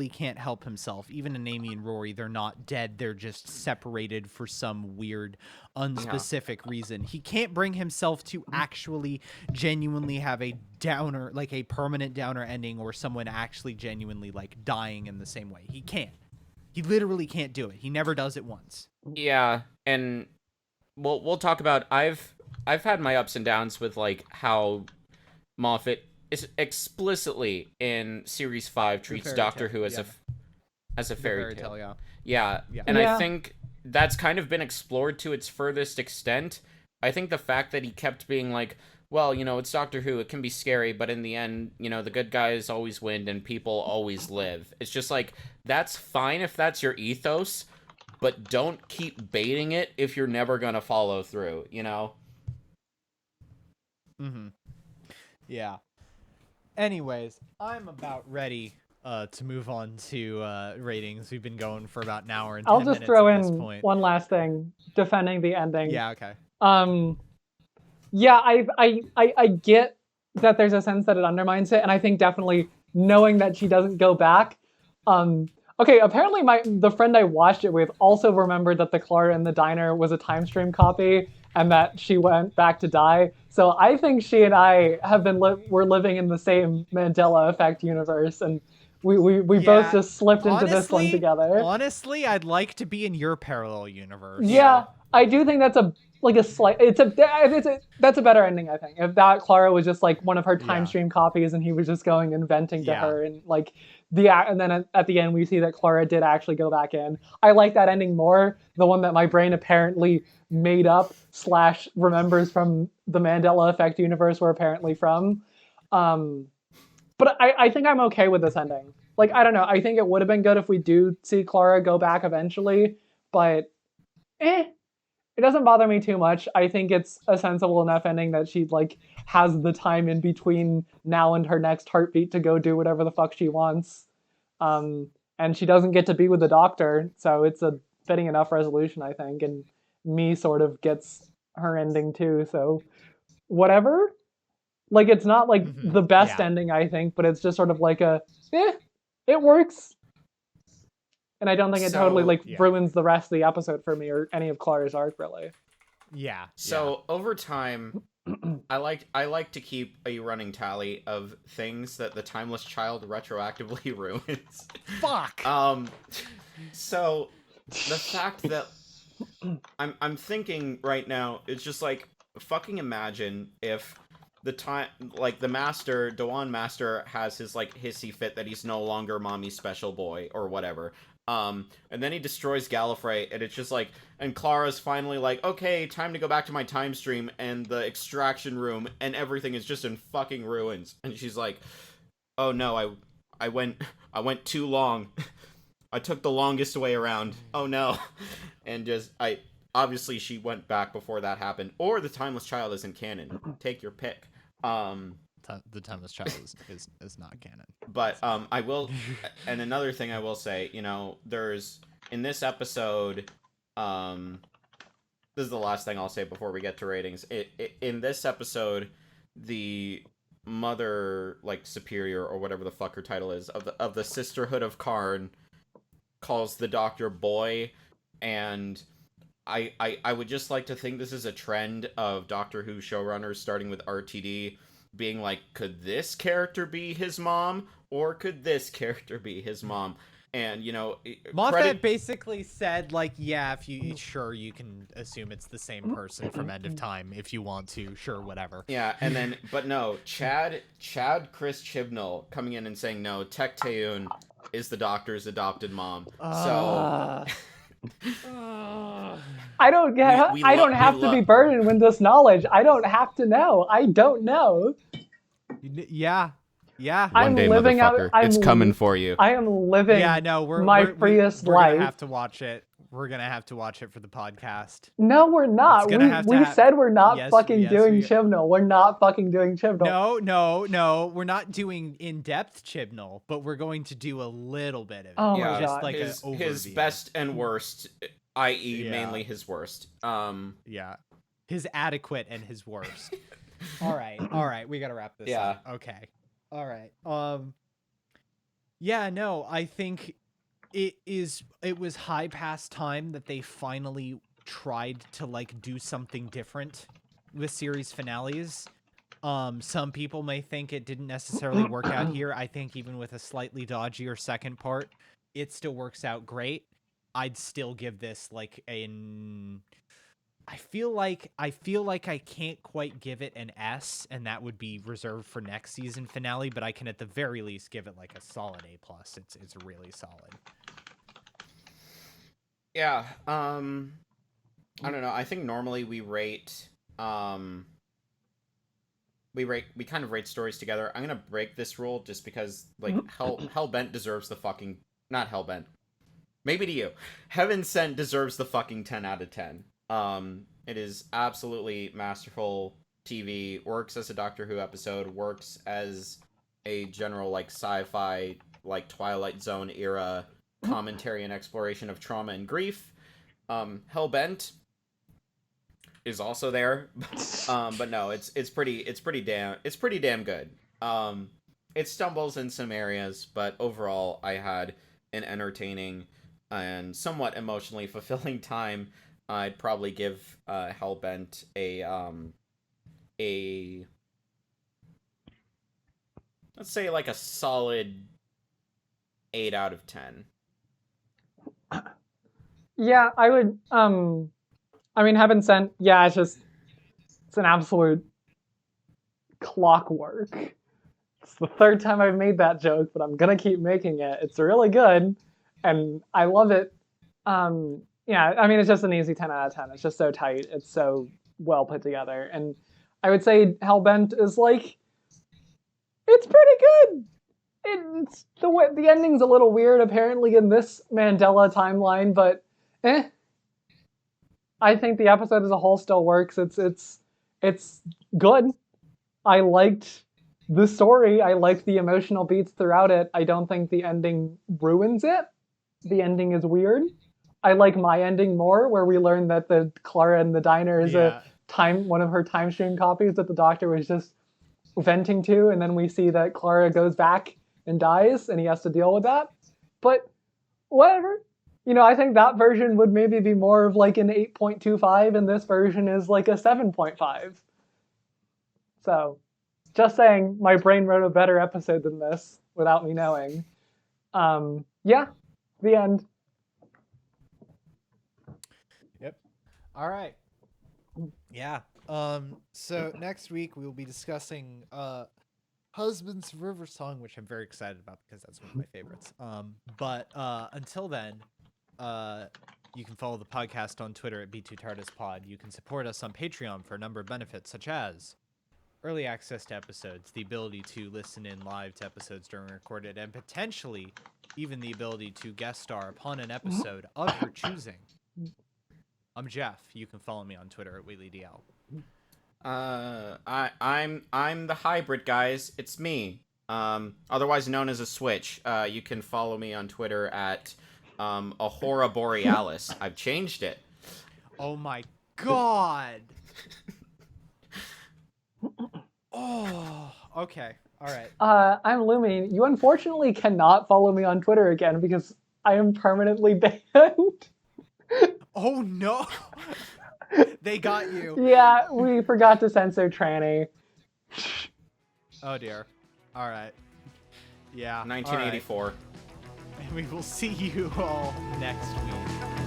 Speaker 1: can't help himself. Even in Amy and Rory, they're not dead. They're just separated for some weird, unspecific reason. He can't bring himself to actually genuinely have a downer, like a permanent downer ending, or someone actually genuinely like dying in the same way. He can't. He literally can't do it. He never does it once.
Speaker 2: Yeah, and we'll talk about I've had my ups and downs with like how Moffat is explicitly in series 5 treats Doctor Who as a fairy tale.
Speaker 1: Yeah.
Speaker 2: And I think that's kind of been explored to its furthest extent. I think the fact that he kept being like, well, it's Doctor Who, it can be scary, but in the end, the good guys always win and people always live. It's just like, that's fine if that's your ethos, but don't keep baiting it if you're never gonna follow through,
Speaker 1: Mm-hmm. Yeah. Anyways, I'm about ready to move on to ratings. We've been going for about an hour and 10
Speaker 3: I'll
Speaker 1: minutes
Speaker 3: just throw
Speaker 1: at this
Speaker 3: in
Speaker 1: point.
Speaker 3: one last thing, defending the ending.
Speaker 1: Yeah, okay.
Speaker 3: Yeah, I get that there's a sense that it undermines it, and I think definitely knowing that she doesn't go back. Okay, apparently the friend I watched it with also remembered that the Clara in the diner was a time stream copy, and that she went back to die. So I think she and I have been we're living in the same Mandela effect universe, and we both just slipped into this one together.
Speaker 1: Honestly, I'd like to be in your parallel universe.
Speaker 3: Yeah, I do think that's that's a better ending, I think. If that Clara was just like one of her time stream copies and he was just going and venting to her, and like and then at the end we see that Clara did actually go back in. I like that ending more, the one that my brain apparently made up / remembers from the Mandela Effect universe we're apparently from. But I think I'm okay with this ending. Like, I don't know, I think it would have been good if we do see Clara go back eventually, but it doesn't bother me too much. I think it's a sensible enough ending that she like has the time in between now and her next heartbeat to go do whatever the fuck she wants. And she doesn't get to be with the Doctor, so it's a fitting enough resolution, I think. And me sort of gets her ending too, so whatever. Like, it's not like the best ending, I think, but it's just sort of like it works. And I don't think it totally ruins the rest of the episode for me or any of Clara's arc, really.
Speaker 1: Yeah.
Speaker 2: So over time, I like to keep a running tally of things that the Timeless Child retroactively ruins.
Speaker 1: Fuck.
Speaker 2: So the fact that I'm thinking right now, it's just like, fucking imagine if the master, Dewan Master, has his like hissy fit that he's no longer mommy's special boy or whatever. And then he destroys Gallifrey, and it's just like, and Clara's finally like, okay, time to go back to my time stream and the extraction room, and everything is just in fucking ruins. And she's like, oh no, I went too long. I took the longest way around. Oh no. And obviously she went back before that happened, or the Timeless Child isn't canon. Take your pick.
Speaker 1: The Timeless Child is not canon.
Speaker 2: But I will, and another thing I will say, there's in this episode, this is the last thing I'll say before we get to ratings. In this episode, the mother, like, superior or whatever the fuck her title is of the Sisterhood of Karn calls the Doctor boy, and I would just like to think this is a trend of Doctor Who showrunners, starting with RTD, being like, could this character be his mom, or could this character be his mom? And
Speaker 1: Moffat basically said, like, yeah, if you can assume it's the same person from End of Time if you want to, sure, whatever.
Speaker 2: Yeah, and then but no, Chad Chris Chibnall coming in and saying no, Tech Taeun is the Doctor's adopted mom. So
Speaker 3: I don't get. I don't have to be burdened with this knowledge. I don't have to know. I don't know.
Speaker 1: Yeah.
Speaker 2: One day, living out. It's coming for you.
Speaker 3: I am living.
Speaker 1: Yeah, no, we're
Speaker 3: freest
Speaker 1: we're
Speaker 3: life.
Speaker 1: Gonna have to watch it. We're gonna have to watch it for the podcast.
Speaker 3: No, we're not. We said we're not fucking doing Chibnall. We're not fucking doing Chibnall.
Speaker 1: No. We're not doing in-depth Chibnall, but we're going to do a little bit of it.
Speaker 3: Oh my
Speaker 1: just
Speaker 3: God.
Speaker 1: like
Speaker 2: his best and worst, i.e., mainly his worst.
Speaker 1: Yeah, his adequate and his worst. All right. We gotta wrap this up. Okay. All right. Yeah, no, I think it was high past time that they finally tried to like do something different with series finales. Some people may think it didn't necessarily work out here. I think even with a slightly dodgier second part, it still works out great. I'd still give this like I feel like I can't quite give it an S, and that would be reserved for next season finale, but I can at the very least give it like a solid A+. It's really solid.
Speaker 2: Yeah. I don't know. I think normally we rate we kind of rate stories together. I'm gonna break this rule just because like Hellbent deserves the fucking not Hellbent. Maybe to you. Heaven Sent deserves the fucking 10 out of 10. It is absolutely masterful TV, works as a Doctor Who episode, works as a general like sci-fi like Twilight Zone era commentary and exploration of trauma and grief. Hellbent is also there, but no, it's pretty damn good. It stumbles in some areas, but overall, I had an entertaining and somewhat emotionally fulfilling time. I'd probably give Hellbent a let's say like a solid 8 out of 10.
Speaker 3: Yeah, I would. I mean, Heaven Sent. Yeah, it's an absolute clockwork. It's the third time I've made that joke, but I'm gonna keep making it. It's really good, and I love it. Yeah, I mean, it's just an easy 10 out of 10. It's just so tight. It's so well put together, and I would say Hellbent is like, it's pretty good. It's the ending's a little weird apparently in this Mandela timeline, but I think the episode as a whole still works. It's good. I liked the story. I liked the emotional beats throughout it. I don't think the ending ruins it. The ending is weird. I like my ending more, where we learn that the Clara in the diner is one of her time stream copies that the Doctor was just venting to, and then we see that Clara goes back and dies, and he has to deal with that. But whatever. I think that version would maybe be more of like an 8.25, and this version is like a 7.5. So, just saying, my brain wrote a better episode than this without me knowing. Yeah, the end.
Speaker 1: Yep. All right. Yeah. So next week we will be discussing Husband's River Song, which I'm very excited about because that's one of my favorites. But until then, you can follow the podcast on Twitter at B2TARDISPod. You can support us on Patreon for a number of benefits, such as early access to episodes, the ability to listen in live to episodes during recorded, and potentially even the ability to guest star upon an episode of your choosing. I'm Geoff. You can follow me on Twitter at WheatleyDL.
Speaker 2: I'm the hybrid, guys. It's me. Otherwise known as a Switch. You can follow me on Twitter at Ahura Borealis. I've changed it.
Speaker 1: Oh my god. Oh, okay. All right.
Speaker 3: I'm Lumine. You unfortunately cannot follow me on Twitter again because I am permanently banned.
Speaker 1: Oh no. They got you.
Speaker 3: Yeah, we forgot to censor tranny.
Speaker 1: Oh dear. All right. Yeah.
Speaker 2: 1984.
Speaker 1: All right. And we will see you all next week.